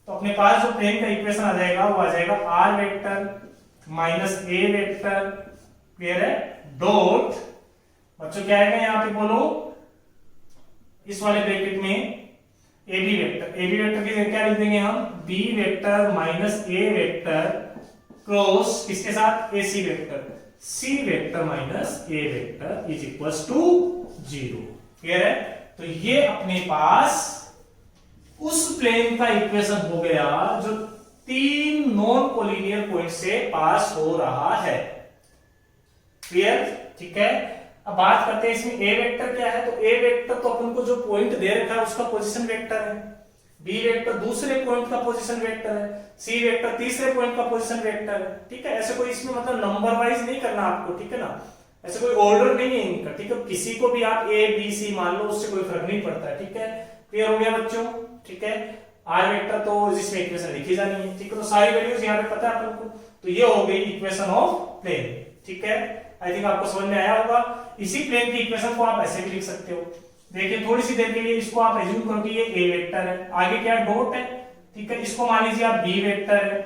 तो अपने पास जो प्लेन का इक्वेशन आ जाएगा वो आ जाएगा R vector minus A vector, clear है, डॉट बच्चों क्या आएगा यहाँ पे बोलो? इस वाले ब्रैकेट में AB वेक्टर, AB वेक्टर की जगह क्या लिख देंगे हम? B vector minus A vector cross किसके साथ? AC vector, C vector minus A vector is equals to 0, clear है। तो ये अपने पास उस प्लेन का इक्वेशन हो गया जो 3 नॉन कोलिनियर पॉइंट से पास हो रहा है, क्लियर, ठीक है। अब बात करते हैं इसमें A वेक्टर क्या है। तो A वेक्टर तो अपन को जो पॉइंट दे रखा है उसका पोजीशन वेक्टर है, B वेक्टर दूसरे पॉइंट का पोजीशन वेक्टर है, C वेक्टर तीसरे पॉइंट का पोजीशन वेक्टर है, ठीक है। ऐसे कोई इसमें मतलब नंबर वाइज नहीं करना आपको, ठीक है ना, ऐसे कोई ऑर्डर नहीं है इनका, ठीक है। किसी को भी आप A B C मान लो, उससे कोई फर्क नहीं पड़ता है, ठीक है। क्लियर हो गया बच्चों, ठीक है। R वेक्टर तो जिसमें इक्वेशन लिखी जानी है, ठीक है। तो सारी वैल्यूज यहाँ पे पता है अपन को। तो ये हो गई इक्वेशन ऑफ प्लेन, ठीक है। आई थिंक आपको समझ में आया होगा। इसी प्लेन की इक्वेशन को आप ऐसे भी लिख सकते हो। देखिए थोड़ी सी देर के लिए इसको आप एज्यूम करो कि ये A वेक्टर है, आगे क्या डॉट है, ठीक है। इसको मान लीजिए आप B वेक्टर है,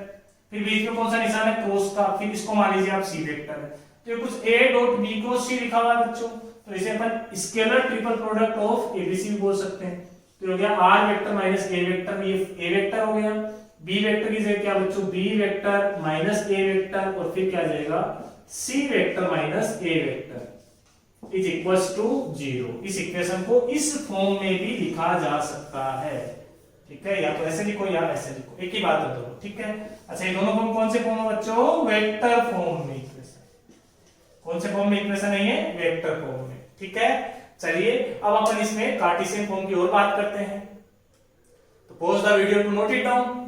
फिर बीच में कौन सा निशान है? क्रॉस का, फिर इसको मान लीजिए आप C वेक्टर है। तो ये कुछ A dot B cross C लिखा हुआ है बच्चों, तो इसे अपन scalar triple product of ABC भी बोल सकते हैं। तो हो गया R vector minus A vector, ये A वेक्टर हो गया। B वेक्टर की जगह क्या बच्चों? B vector minus A vector, और फिर क्या जाएगा? C vector minus A vector is equals to 0। इस इक्वेशन को इस फॉर्म में भी लिखा जा सकता है, ठीक है। या तो ऐसे लिखो या ऐसे लिखो, एक ही बात है दोनों, ठीक है। अच्छा ये दोनों फॉर्म कौन से फॉर्म है बच्चों? वेक्टर फॉर्म में इक्वेशन। कौन से फॉर्म में इक्वेशन है ये? वेक्टर फॉर्म में, ठीक है। चलिए अब अपन इसमें कार्टेशियन फॉर्म की ओर बात करते हैं। तो pause the video to note it down.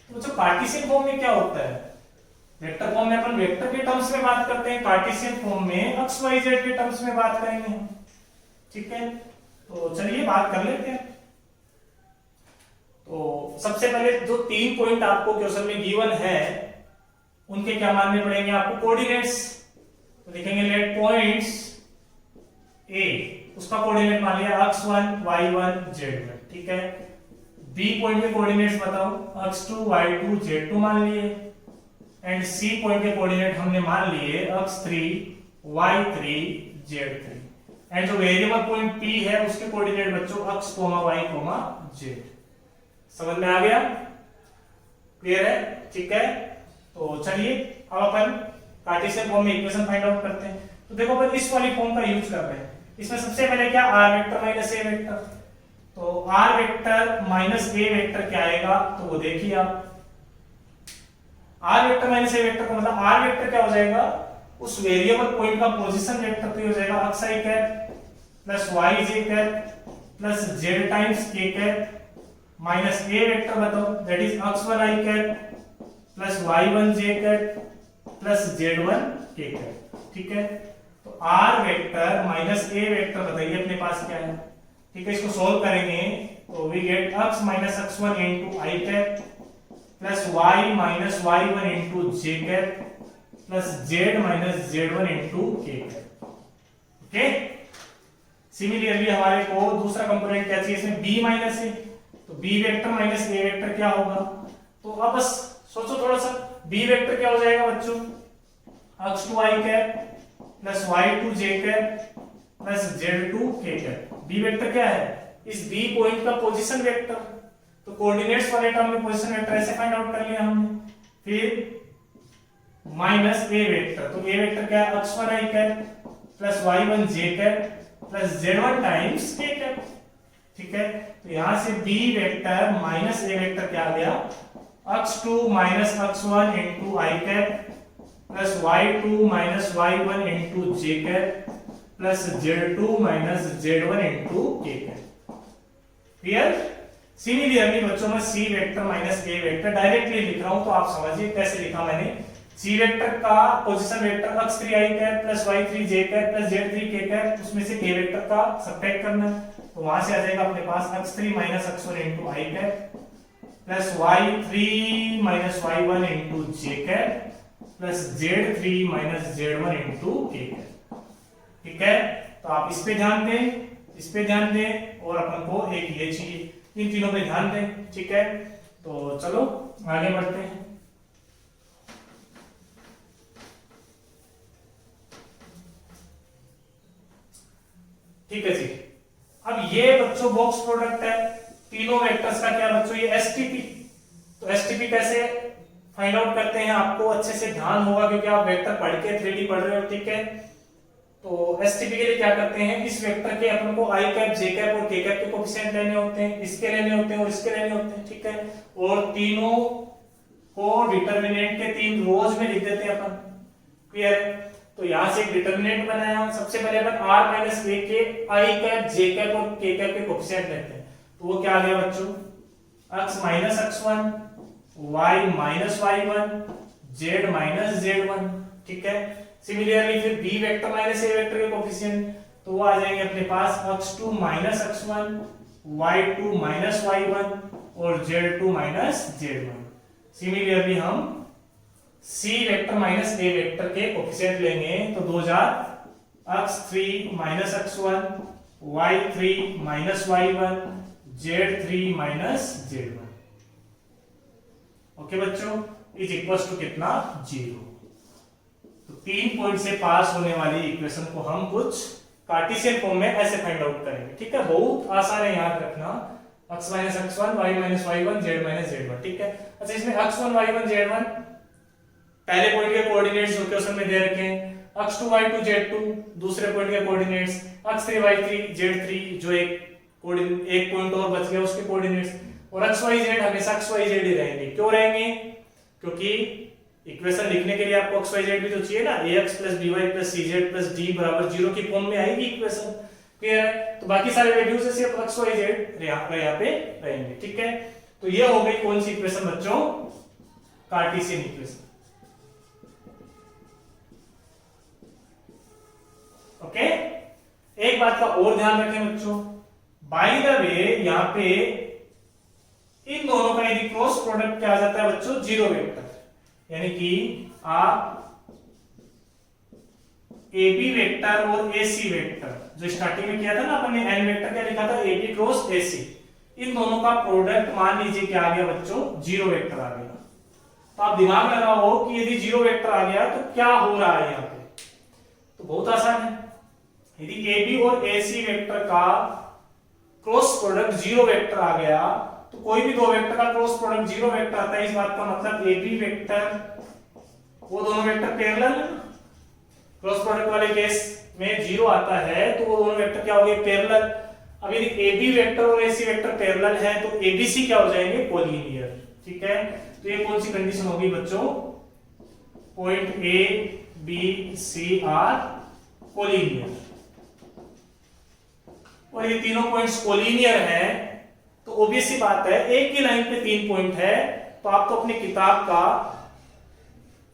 तो जो कार्टेशियन फॉर्म में क्या होता है, वेक्टर फॉर्म में अपन वेक्टर के टर्म्स में बात करते हैं, कार्टेशियन फॉर्म में एक्स वाई जेड के टर्म्स में बात करेंगे हम। ठीक है, तो चलिए बात कर लेते हैं। तो सबसे पहले जो 3 पॉइंट आपको क्वेश्चन में गिवन है उनके क्या मानने पड़ेंगे आपको, कोऑर्डिनेट्स। तो लिखेंगे लेट पॉइंट्स ए, उसका कोऑर्डिनेट मान लिया x1 y1 z1। ठीक है, बी पॉइंट के कोऑर्डिनेट्स बताओ, x2 y2 z2 मान लिए, एंड सी पॉइंट के कोऑर्डिनेट हमने मान लिए x3 y3 z3। एंड जो वेरिएबल पॉइंट P है उसके कोऑर्डिनेट बच्चों x, y, z। समझ में आ गया, क्लियर है? ठीक है, तो चलिए अब अपन कार्टेशियन फॉर्म में इक्वेशन फाइंड आउट करते हैं। तो देखो अपन इस वाली फॉर्म का यूज कर रहे हैं। इसमें सबसे पहले क्या, r vector minus a vector. तो r vector minus a vector क्या आएगा, तो वो देखिए आप, r vector minus a vector का मतलब r वेक्टर क्या हो जाएगा, उस वेरिएबल पॉइंट का पोजीशन वेक्टर तो हो जाएगा x i cap plus y j cap plus z times k cap minus a vector बताओ, that is x1 i cap plus y1 j cap plus z1 k cap. ठीक है, तो r vector minus a vector बताइए अपने पास क्या है। ठीक है, इसको सॉल्व करेंगे तो we get x minus x1 into i cap plus y minus y1 into j cap plus z minus z1 into k cap. Okay, similarly हमारे को दूसरा कंपोनेंट क्या चाहिए इसमें, b माइनस a। तो b vector minus a vector क्या होगा, तो अब बस सोचो थोड़ा सा, b वेक्टर क्या हो जाएगा बच्चों, x2 i cap plus y2 j cap plus z2 k cap. b vector क्या है, इस b पॉइंट का पोजीशन वेक्टर। तो कोऑर्डिनेट्स वाले टर्म में पोजीशन वेक्टर ऐसे फाइंड आउट कर लिया हमने। फिर माइनस a वेक्टर, तो a वेक्टर क्या है, x1 i cap plus y1 j cap plus z1 times k cap. ठीक है, तो यहां से b vector minus a vector क्या आ गया, x2 minus x1 into i cap plus y2 minus y1 into j cap plus z2 minus z1 into k cap. Clear? Similarly बच्चों में c vector minus a vector directly लिख रहा हूं, तो आप समझिए कैसे लिखा मैंने। c वेक्टर का position vector x3 i cap plus y3 j cap plus z3 k cap, उसमें से a वेक्टर का सब्ट्रैक्ट करना है। तो वहां से आ जाएगा अपने पास x3 minus x1 into i cap plus y3 minus y1 into j cap plus z3 minus z1 into k cap. ठीक है, तो आप इस पे ध्यान दें, इस पे ध्यान दें, और अपन को एक ये चाहिए, इन तीनों पे ध्यान दें। ठीक है, तो चलो आगे बढ़ते हैं। ठीक है जी, अब ये बच्चों बॉक्स प्रोडक्ट है तीनों वेक्टर्स का, क्या बच्चों, ये एसटीपी। तो एसटीपी कैसे फाइंड आउट करते हैं आपको अच्छे से ध्यान होगा, क्योंकि आप वेक्टर पढ़ के 3D पढ़ रहे हो। ठीक है, तो एसटीपी के लिए क्या करते हैं, इस वेक्टर के अपन को आई कैप, जे कैप और के कैप के कोएफिशिएंट लेने होते हैं, इसके लेने होते हैं और इसके लेने होते हैं। ठीक है, और तीनों को डिटरमिनेंट के 3 रोज में लिख देते हैं अपन। क्लियर है? तो यहां से एक डिटरमिनेंट बनाया, सबसे पहले अपन r माइनस a के आई कैप, जे कैप और के कैप के कोएफिशिएंट लेते हैं। तो वो क्या आ गया बच्चों, x minus x1, y minus y1, z minus z1। ठीक है, सिमिलरली फिर b vector minus a vector के कोएफिशिएंट, तो वो आ जाएंगे अपने पास x2 minus x1, y2 minus y1 और z2 माइनस z1। सिमिलरली हम c vector minus a vector के कोएफिशिएंट लेंगे, तो 2000 x3 minus x1, y3 minus y1, z3 minus z1। Okay बच्चों, इज इक्वल्स टू कितना, 0। तो 3 पॉइंट से पास होने वाली इक्वेशन को हम कुछ कार्टेशियन फॉर्म में ऐसे फाइंड आउट करेंगे। ठीक है, बहुत आसान है, याद रखना, x minus x1, y minus y1, z minus z1। ठीक है, अच्छा इसमें x1 y1 z1 पहले पॉइंट के कोऑर्डिनेट्स जो क्वेश्चन में दे रखे हैं, x2 y2 z2 दूसरे पॉइंट के कोऑर्डिनेट्स, x3 y3 z3 जो एक पॉइंट और बच गया उसके कोऑर्डिनेट्स, और x y z हमेशा x y z ही रहेंगे। क्यों रहेंगे? क्योंकि इक्वेशन लिखने के लिए आपको एक्स वाई जेड भी तो चाहिए ना, ax plus by plus cz plus d बराबर 0 की फॉर्म में आएगी इक्वेशन। क्लियर है? तो बाकी सारे वैल्यूज से सिर्फ एक्स वाई जेड यहाँ पे रहेंगे। ठीक है, तो ये हो गई कौन सी इक्वेशन बच्चों, कार्टेशियन इक्वेशन। ओके, एक बात का और ध्यान रखें बच्चों, बाय द वे यहाँ पे इन दोनों का यदि क्रॉस प्रोडक्ट क्या आ जाता है बच्चों, जीरो वेक्टर, यानी कि आप ए बी वेक्टर और ए सी वेक्टर, जो स्टार्टिंग में किया था ना अपन ने, एन वेक्टर क्या लिखा था, ए बी क्रॉस ए सी, इन दोनों का प्रोडक्ट मान लीजिए क्या आ गया बच्चों, जीरो वेक्टर आ गया। तो आप दिमाग लगाओ कि यदि जीरो वेक्टर आ गया तो क्या हो रहा है यहाँ पे। तो बहुत आसान है, यदि ए बी और ए सी वेक्टर का क्रॉस प्रोडक्ट जीरो वेक्टर आ गया तो कोई भी दो वेक्टर का क्रॉस प्रोडक्ट जीरो वेक्टर आता है, इस बात का मतलब ए बी वेक्टर वो दोनों वेक्टर पैरेलल, क्रॉस प्रोडक्ट वाले केस में जीरो आता है तो वो दोनों वेक्टर क्या हो गए, पैरेलल। अब यदि ए बी वेक्टर और ए सी वेक्टर पैरेलल है तो ए बी सी क्या हो जाएंगे, कोलिनियर। ठीक है, तो ये कौन सी कंडीशन होगी बच्चों, point A B C are collinear. और ये तीनों पॉइंट्स कोलिनियर हैं तो ऑब्वियस सी बात है, एक ही लाइन पे तीन पॉइंट है तो आप तो अपनी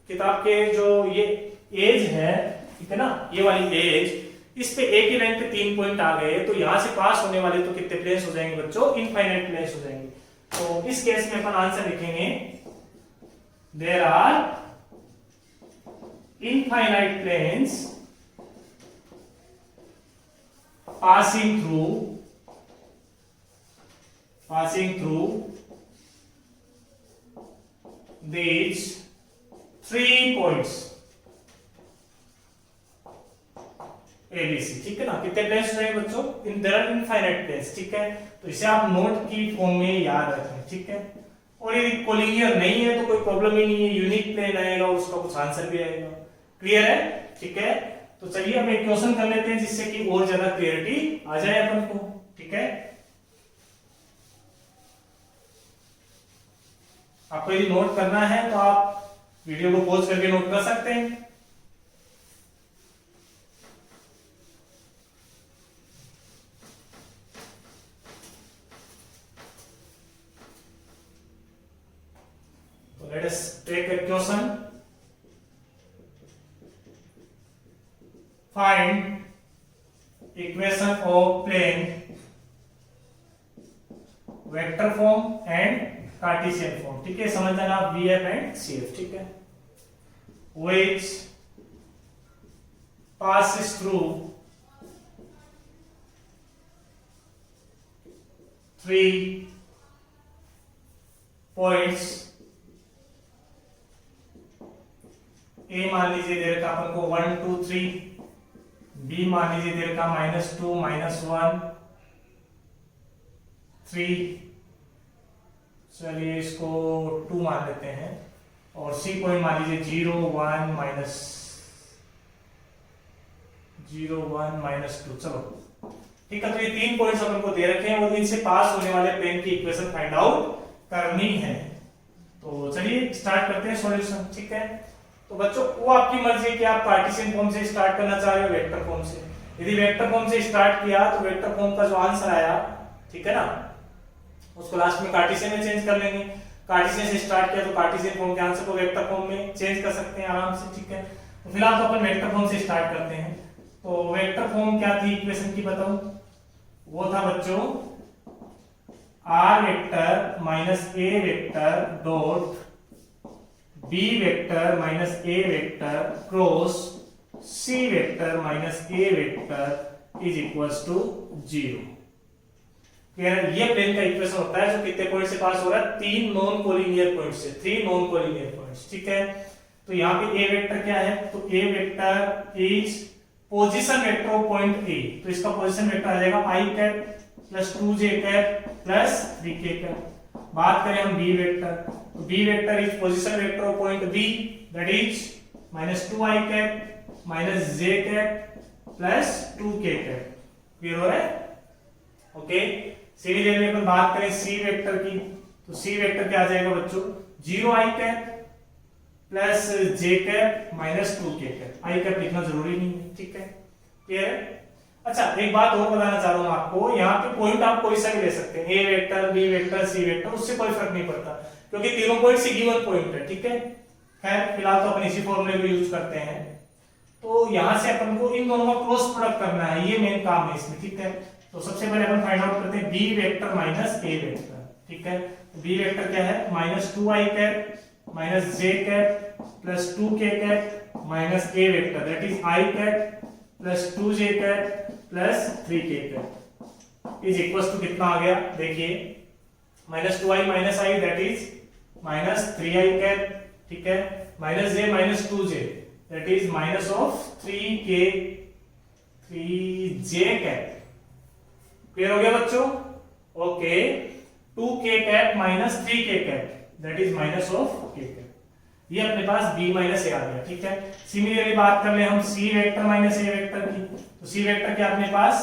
किताब के जो ये एज है, ठीक है ना, ये वाली एज, इस पे एक ही लाइन पे तीन पॉइंट आ गए तो यहां से पास होने वाले तो कितने प्लेन्स हो जाएंगे बच्चों, इनफाइनाइट प्लेन्स हो जाएंगे। तो इस केस में अपन आंसर लिखेंगे, there are infinite planes passing through these 3 points ABC। ठीक है ना, कितने प्लेन्स हो जाएंगे बच्चों, इन देयर आर इनफाइनाइट प्लेन्स। ठीक है, तो इसे आप नोट की फॉर्म में याद रखें। ठीक है, और यदि कोलिनियर नहीं है तो कोई प्रॉब्लम ही नहीं है, यूनिक प्लेन आएगा, उसका कुछ आंसर भी आएगा। क्लियर है? ठीक है, तो चलिए हम एक क्वेश्चन कर लेते हैं जिससे कि और ज्यादा क्लियरिटी आ जाए अपन को। ठीक है, आपको यदि नोट करना है तो आप वीडियो को पॉज करके नोट कर सकते हैं। तो let us take a question. Find equation of plane, vector form and Cartesian form। ठीक है, समझ जाना VF and CF। ठीक है, which passes through 3 points। A मान लीजिए दे रखा अपन को 1 2 3, B मान लीजिए दे रखा -2 -1 3, चलिए इसको 2 मान लेते हैं, और C पॉइंट मान लीजिए 0 1 -0 1 -2। चलो ठीक है, तो ये 3 पॉइंट्स अपन को दे रखे हैं और इनसे पास होने वाले प्लेन की इक्वेशन फाइंड आउट करनी है। तो चलिए स्टार्ट करते हैं सॉल्यूशन। ठीक है, तो बच्चों वो आपकी मर्जी है कि आप कार्टेशियन फॉर्म से स्टार्ट करना चाह रहे हो, वेक्टर फॉर्म से। यदि वेक्टर फॉर्म से स्टार्ट किया तो वेक्टर फॉर्म का जो आंसर आया, ठीक है ना, उसको लास्ट में कार्टेशियन में चेंज कर लेंगे। कार्टेशियन से स्टार्ट किया तो कार्टेशियन फॉर्म के आंसर को वेक्टर फॉर्म में चेंज कर सकते हैं आराम से। ठीक है, तो फिलहाल तो अपन वेक्टर फॉर्म से स्टार्ट करते हैं। तो वेक्टर फॉर्म क्या थी इक्वेशन की बताऊं, वो था बच्चों r vector minus a vector dot b vector minus a vector cross c vector minus a vector is equals to 0। ये प्लेन का इक्वेशन होता है जो कितने पॉइंट से पास हो रहा है, 3 नॉन कोलिनियर पॉइंट से, 3 नॉन कोलिनियर पॉइंट्स। ठीक है, तो यहाँ पे a वेक्टर क्या है, तो a vector is position vector of point A। तो इसका पोजीशन वेक्टर आ जाएगा i cap plus 2j cap plus 3k cap. बात करें हम b वेक्टर, तो b vector is position vector of point B, that is -2i cap minus j cap plus 2k cap. Clear हो रहा है? Okay, similarly अपन बात करें c vector की, तो c वेक्टर क्या आ जाएगा बच्चों, 0i कैप प्लस जे कैप माइनस 2k कैप। आई कैप लिखना जरूरी नहीं है, ठीक है, क्लियर है। अच्छा एक बात और बताना चाह रहा हूं आपको, यहाँ पे पॉइंट आप कोई सा भी ले सकते हैं, ए vector, B vector, C vector, उससे कोई फर्क नहीं पड़ता क्योंकि तीनों पॉइंट से गिवन पॉइंट है, ठीक है। खैर फिलहाल तो अपन इसी फॉर्मूले को यूज करते हैं। तो यहाँ से अपन को इन दोनों का क्रॉस प्रोडक्ट करना है, ये मेन काम है इसमें, ठीक है। तो सबसे पहले अपन फाइंड आउट करते हैं B vector minus A vector, ठीक है। बी वेक्टर क्या है, minus 2i cap minus J cap plus 2k cap minus A vector that is i cap plus 2j cap plus 3k cap is equal to कितना आ गया, देखिए minus 2i minus i that is minus 3i cap, ठीक है, minus j minus 2j that is minus of 3j cap. Clear हो गया बच्चों, okay. 2k cap minus 3k cap that is minus of k cap, ये अपने पास b minus a आ गया, ठीक है। सिमिलरली बात कर ले हम c vector minus a vector की, तो c वेक्टर क्या अपने पास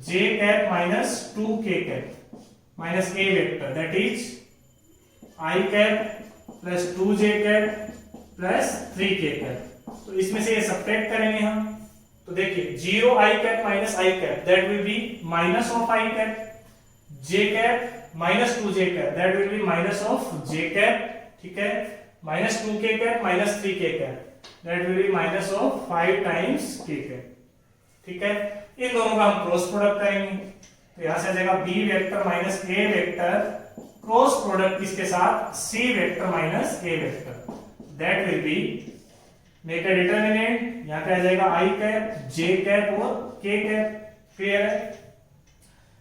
j cap minus 2k cap minus a vector that is i cap plus 2j cap plus 3k cap. तो इसमें से ये सब्ट्रैक्ट करेंगे हम, तो देखिए 0 i cap minus i cap that will be minus of i cap, j cap minus 2j cap that will be minus of j cap, ठीक है, minus 2k cap minus 3k cap that will be minus of 5 times k cap, ठीक है। इन दोनों का हम cross product करेंगे, तो यहां से आ जाएगा b vector minus a vector cross product किसके साथ, c vector minus a vector that will be make a determinant, यहां पे आ जाएगा i कैप j कैप और k कैप। क्लियर है।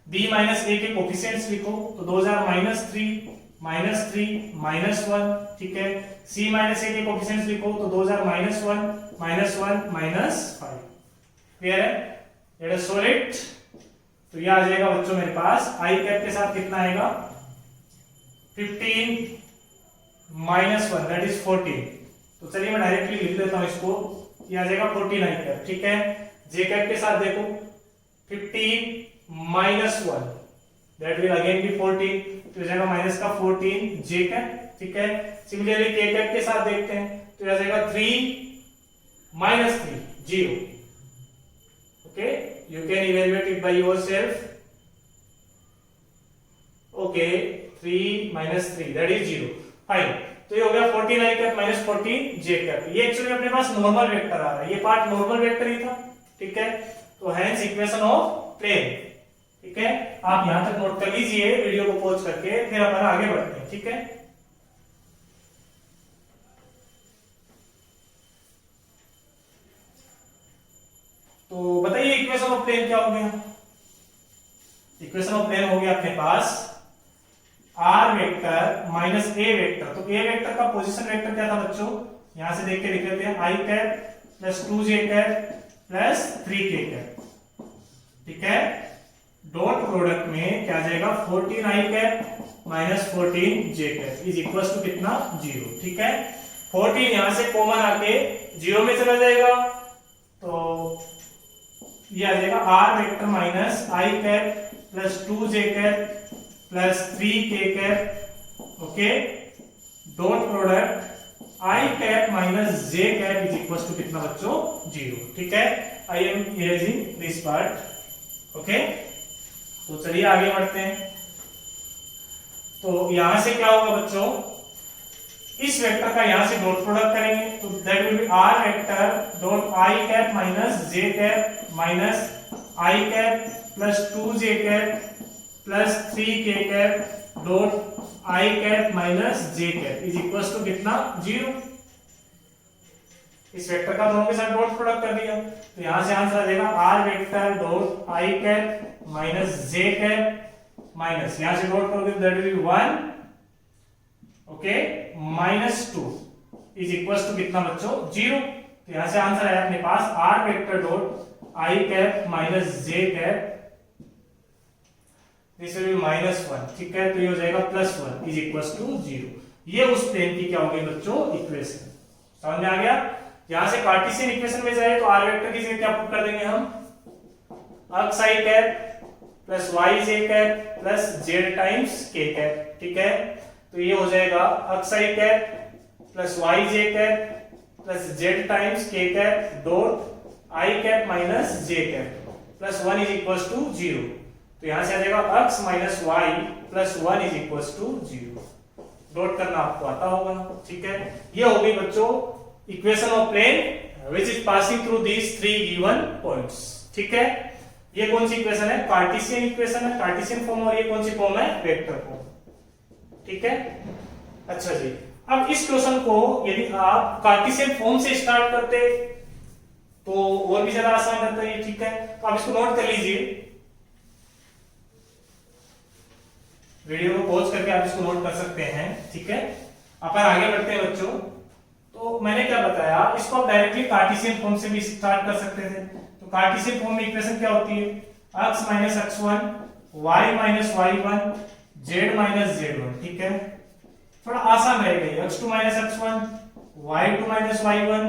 b माइनस a के कोफिशिएंट्स लिखो, तो 2000 माइनस 3 माइनस 1, ठीक है। c माइनस a के कोफिशिएंट्स लिखो, तो 2000 माइनस 1 माइनस 5। क्लियर है, लेट अस सॉल्व इट। तो ये आ जाएगा बच्चों मेरे पास i कैप के साथ कितना आएगा 15 माइनस 1 दैट इज 14। तो चलिए मैं डायरेक्टली लिख देता हूं इसको, ये आ जाएगा 14 i कैप, ठीक है। j कैप के साथ देखो 15 minus 1 that will again be 14, तो जाएगा माइनस का 14 j कैप, ठीक है। सिमिलरली k कैप के साथ देखते हैं, तो आ जाएगा 3 minus 3 0, okay, you can evaluate it by yourself, okay, 3 minus 3 that is 0, fine. तो ये हो गया 14 i cap minus 14 j cap. ये एक्चुअली अपने पास नॉर्मल वेक्टर आ रहा है, ये पार्ट नॉर्मल वेक्टर ही था, ठीक है। तो हेंस इक्वेशन ऑफ प्लेन, ठीक है। आप यहां तक नोट कर लीजिए वीडियो को पॉज करके, फिर अपन आगे बढ़ते हैं, ठीक है। तो बताइए इक्वेशन ऑफ प्लेन क्या हो गया। इक्वेशन ऑफ प्लेन हो गया अपने पास r vector minus a vector. तो a वेक्टर का पोजीशन वेक्टर क्या था बच्चों, यहां से देख के लिख लेते हैं i cap plus 2j cap plus 3k cap, ठीक है। डॉट प्रोडक्ट में क्या आ जाएगा 14 i cap minus 14 j cap is equal to कितना 0, ठीक है। 14 यहां से कॉमन आके 0 में चला जाएगा, तो ये आ जाएगा r vector minus i cap plus 2j cap plus 3k cap, okay. Dot product i cap minus j cap is equal to कितना बच्चों 0, ठीक है। I am erasing this part, okay. तो चलिए आगे बढ़ते हैं। तो यहां से क्या होगा बच्चों, इस वेक्टर का यहां से डॉट प्रोडक्ट करेंगे, तो that will be r vector dot i cap minus j cap minus i cap plus 2j cap plus 3k cap dot i cap minus j cap is equal to कितना 0। इस vector का दोनों के साथ dot product कर दिया, तो यहां से आंसर आ जाएगा r vector dot i cap minus j cap minus यहां से डॉट करोगे that will be 1, okay, minus 2 is equal to कितना बच्चों 0। तो यहां से आंसर आया अपने पास r vector dot i cap minus j cap this will be minus 1, ठीक है। तो ये हो जाएगा प्लस 1 इज इक्वल टू 0। ये उस प्लेन की क्या होगी बच्चों इक्वेशन, समझ में आ गया। यहां से कार्टेशियन इक्वेशन में जाए तो r वेक्टर की जगह क्या पुट कर देंगे हम, x i cap plus y j cap plus z times k cap, ठीक है। तो ये हो जाएगा x i cap plus Y J cap plus Z times K cap dot I cap minus J cap plus 1 is equal to 0। तो यहां से आ जाएगा x minus Y plus 1 is equal to 0। Dot करना आपको आता होगा, ठीक है। ये हो गई बच्चों equation of plane which is passing through these 3 given points, ठीक है। ये कौन सी इक्वेशन है? कार्टेशियन इक्वेशन है, कार्टेशियन फॉर्म। और ये कौन सी फॉर्म है? वेक्टर फॉर्म, ठीक है। अच्छा जी, अब इस क्वेश्चन को यदि आप कार्टेशियन फॉर्म से स्टार्ट करते तो और भी ज्यादा आसान रहता है, ठीक है। तो आप इसको नोट कर लीजिए, वीडियो को पॉज करके आप इसको नोट कर सकते हैं, ठीक है। अपन आगे बढ़ते हैं बच्चों। तो मैंने क्या बताया, इसको आप डायरेक्टली कार्टेशियन फॉर्म से भी स्टार्ट कर सकते थे। तो कार्टेशियन फॉर्म में इक्वेशन क्या होती है? x minus x1 y minus y1 z minus z1, ठीक है। थोड़ा आसान रहेगा, x2 minus x1 y2 minus y1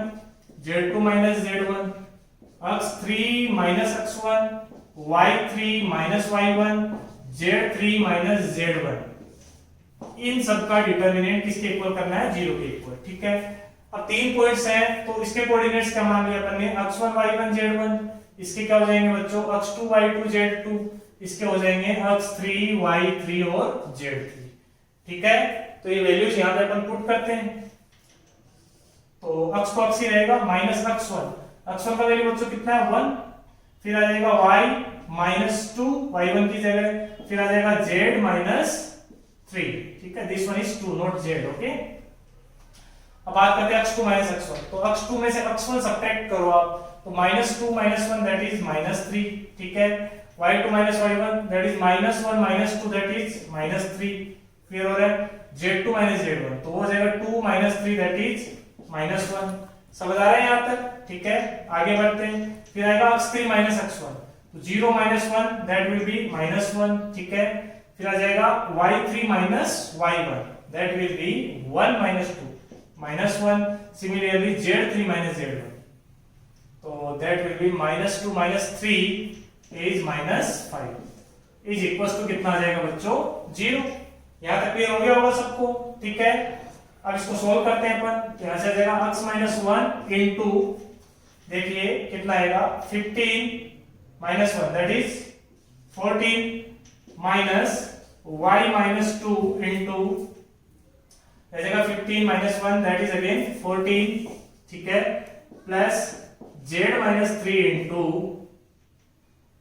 z2 minus z1 x3 minus x1 y3 minus y1 z3 minus z1। इन सब का डिटर्मिनेंट किसके इक्वल करना है? 0 के इक्वल, ठीक है। अब 3 पॉइंट्स हैं तो इसके कोऑर्डिनेट्स क्या मान लिया अपन ने? x1 y1 z1। इसके क्या हो जाएंगे बच्चों? x2 y2 z2। इसके हो जाएंगे x3 y3 और z3, ठीक है। तो ये वैल्यूज यहां पे अपन पुट करते हैं। तो x को x ही रहेगा माइनस x1 का वैल्यू बच्चों कितना है? 1। फिर आ जाएगा y माइनस 2 y1 की जगह, फिर आ जाएगा z माइनस 3, ठीक है। This one is 2 not z, okay. अब बात करते हैं x2 माइनस x1। तो x2 में से x1 सब्ट्रैक्ट करो आप, तो minus 2 minus 1 that is minus 3, ठीक है। y2 minus y1 that is minus 1 minus 2 that is minus 3। फिर हो रहा है z2 माइनस z1, तो हो जाएगा 2 माइनस 3 दैट इज माइनस 1। समझ आ रहा है यहां तक, ठीक है। आगे बढ़ते हैं। फिर आएगा x3 माइनस x1, तो 0 minus 1 that will be minus 1, ठीक है। फिर आ जाएगा y3 minus y1 that will be 1 minus 2 minus 1। Similarly z3 minus z1, तो that will be minus 2 minus 3 is minus 5 is equal to कितना आ जाएगा बच्चों? 0। यहां तक क्लियर हो गया होगा सबको, ठीक है। अब इसको सोल्व करते हैं अपन। तो यहां से आ जाएगा x माइनस 1 इंटू, देखिए कितना आएगा? 15 minus 1 that is 14 minus y minus 2 into आ जाएगा 15 माइनस 1 दैट इज अगेन 14, ठीक है, प्लस z माइनस 3 इंटू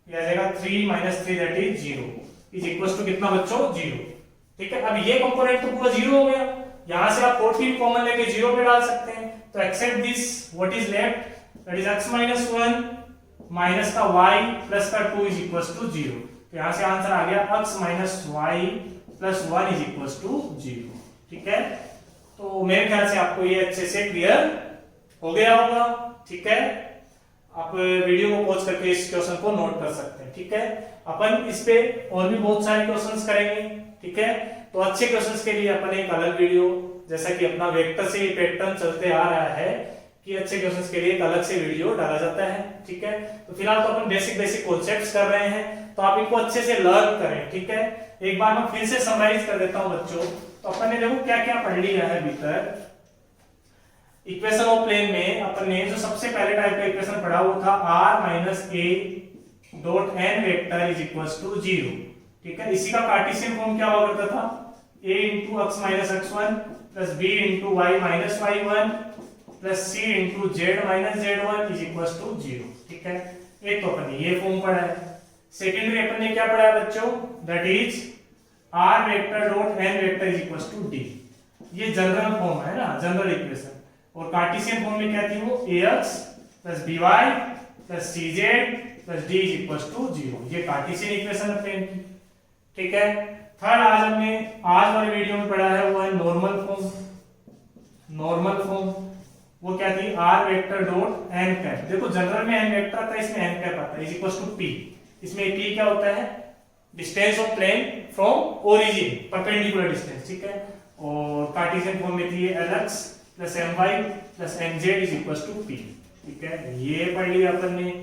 आ जाएगा 3 minus 3 that is 0 is equal to कितना बच्चों? 0, ठीक है। अब ये कंपोनेंट तो पूरा 0 हो गया। यहां से आप 14 कॉमन लेके 0 पे डाल सकते हैं। तो except this, what is left that is x minus 1 minus का y प्लस का 2 इज इक्वल टू 0। तो यहां से आंसर आ गया x minus y plus 1 is equal to 0, ठीक है। तो मेरे ख्याल से आपको ये अच्छे से क्लियर हो गया होगा, ठीक है। आप वीडियो को पॉज करके इस क्वेश्चन को नोट कर सकते हैं, ठीक है। अपन इस पे और भी बहुत सारे क्वेश्चंस करेंगे, ठीक है। तो अच्छे क्वेश्चंस के लिए अपन एक अलग वीडियो, जैसा कि अपना वेक्टर से पैटर्न चलते आ रहा है कि अच्छे क्वेश्चंस के लिए एक अलग से वीडियो डाला जाता है, ठीक है। तो फिलहाल तो अपन बेसिक कॉन्सेप्ट्स कर रहे हैं, तो आप इनको अच्छे से लर्न करें, ठीक है। एक बार मैं फिर से समराइज कर देता हूं बच्चों। तो अपन ने देखो क्या क्या पढ़ लिया है अभी तक। इक्वेशन ऑफ प्लेन में अपन ने जो सबसे पहले टाइप का इक्वेशन पढ़ा वो था r minus a dot n vector is equal to 0, ठीक है। इसी का कार्टेशियन फॉर्म क्या हुआ करता था? a into x minus x1 plus b into y minus y1 plus c into z minus z1 is equal to 0, ठीक है। एक तो अपन ने ये फॉर्म पढ़ा है। सेकेंडरी अपन ने क्या पढ़ा है बच्चों? That is r vector dot n vector is equal to d। ये जनरल फॉर्म है ना, जनरल इक्वेशन। और कार्टेशियन फॉर्म में क्या थी वो? ax plus by plus cz plus d is equal to 0। ये कार्टेशियन इक्वेशन है प्लेन की, ठीक है। थर्ड आज वाले वीडियो में पढ़ा है वो है नॉर्मल फॉर्म। नॉर्मल फॉर्म वो क्या थी? r vector dot n cap. देखो जनरल में n वेक्टर आता है, इसमें n कैप आता है इज इक्वल टू p। इसमें p क्या होता है? Distance of plane from origin, perpendicular distance, ठीक है। और कार्टेशियन फॉर्म में थी lx plus my plus mz is equal to p, ठीक है। ये पढ़ लिया अपन ने।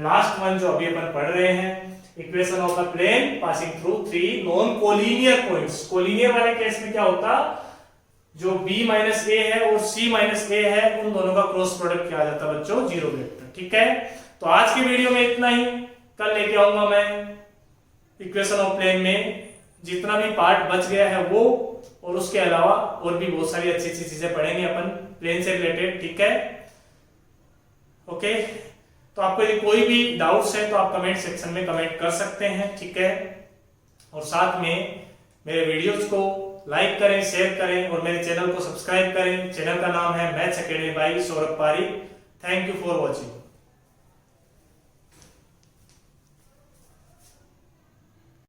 लास्ट वन जो अभी अपन पढ़ रहे हैं, equation of the plane passing through 3 non collinear points. Collinear वाले केस में क्या होता? जो b माइनस ए है और c माइनस ए है, उन दोनों का क्रॉस प्रोडक्ट क्या आ जाता है बच्चों, जीरो वेक्टर। ठीक है, तो आज की वीडियो में इतना ही। कल लेके आऊंगा मैं इक्वेशन ऑफ प्लेन में जितना भी पार्ट बच गया है वो, और उसके अलावा और भी बहुत सारी अच्छी अच्छी चीजें पढ़ेंगे अपन प्लेन से रिलेटेड। ठीक है, ओके। तो आपको यदि कोई भी डाउट्स है तो आप कमेंट सेक्शन में कमेंट कर सकते हैं। ठीक है, और साथ में मेरे वीडियोस को लाइक करें, शेयर करें और मेरे चैनल को सब्सक्राइब करें। चैनल का नाम है मैथ्स एकेडमी बाय सौरभ पारी। Thank you for watching.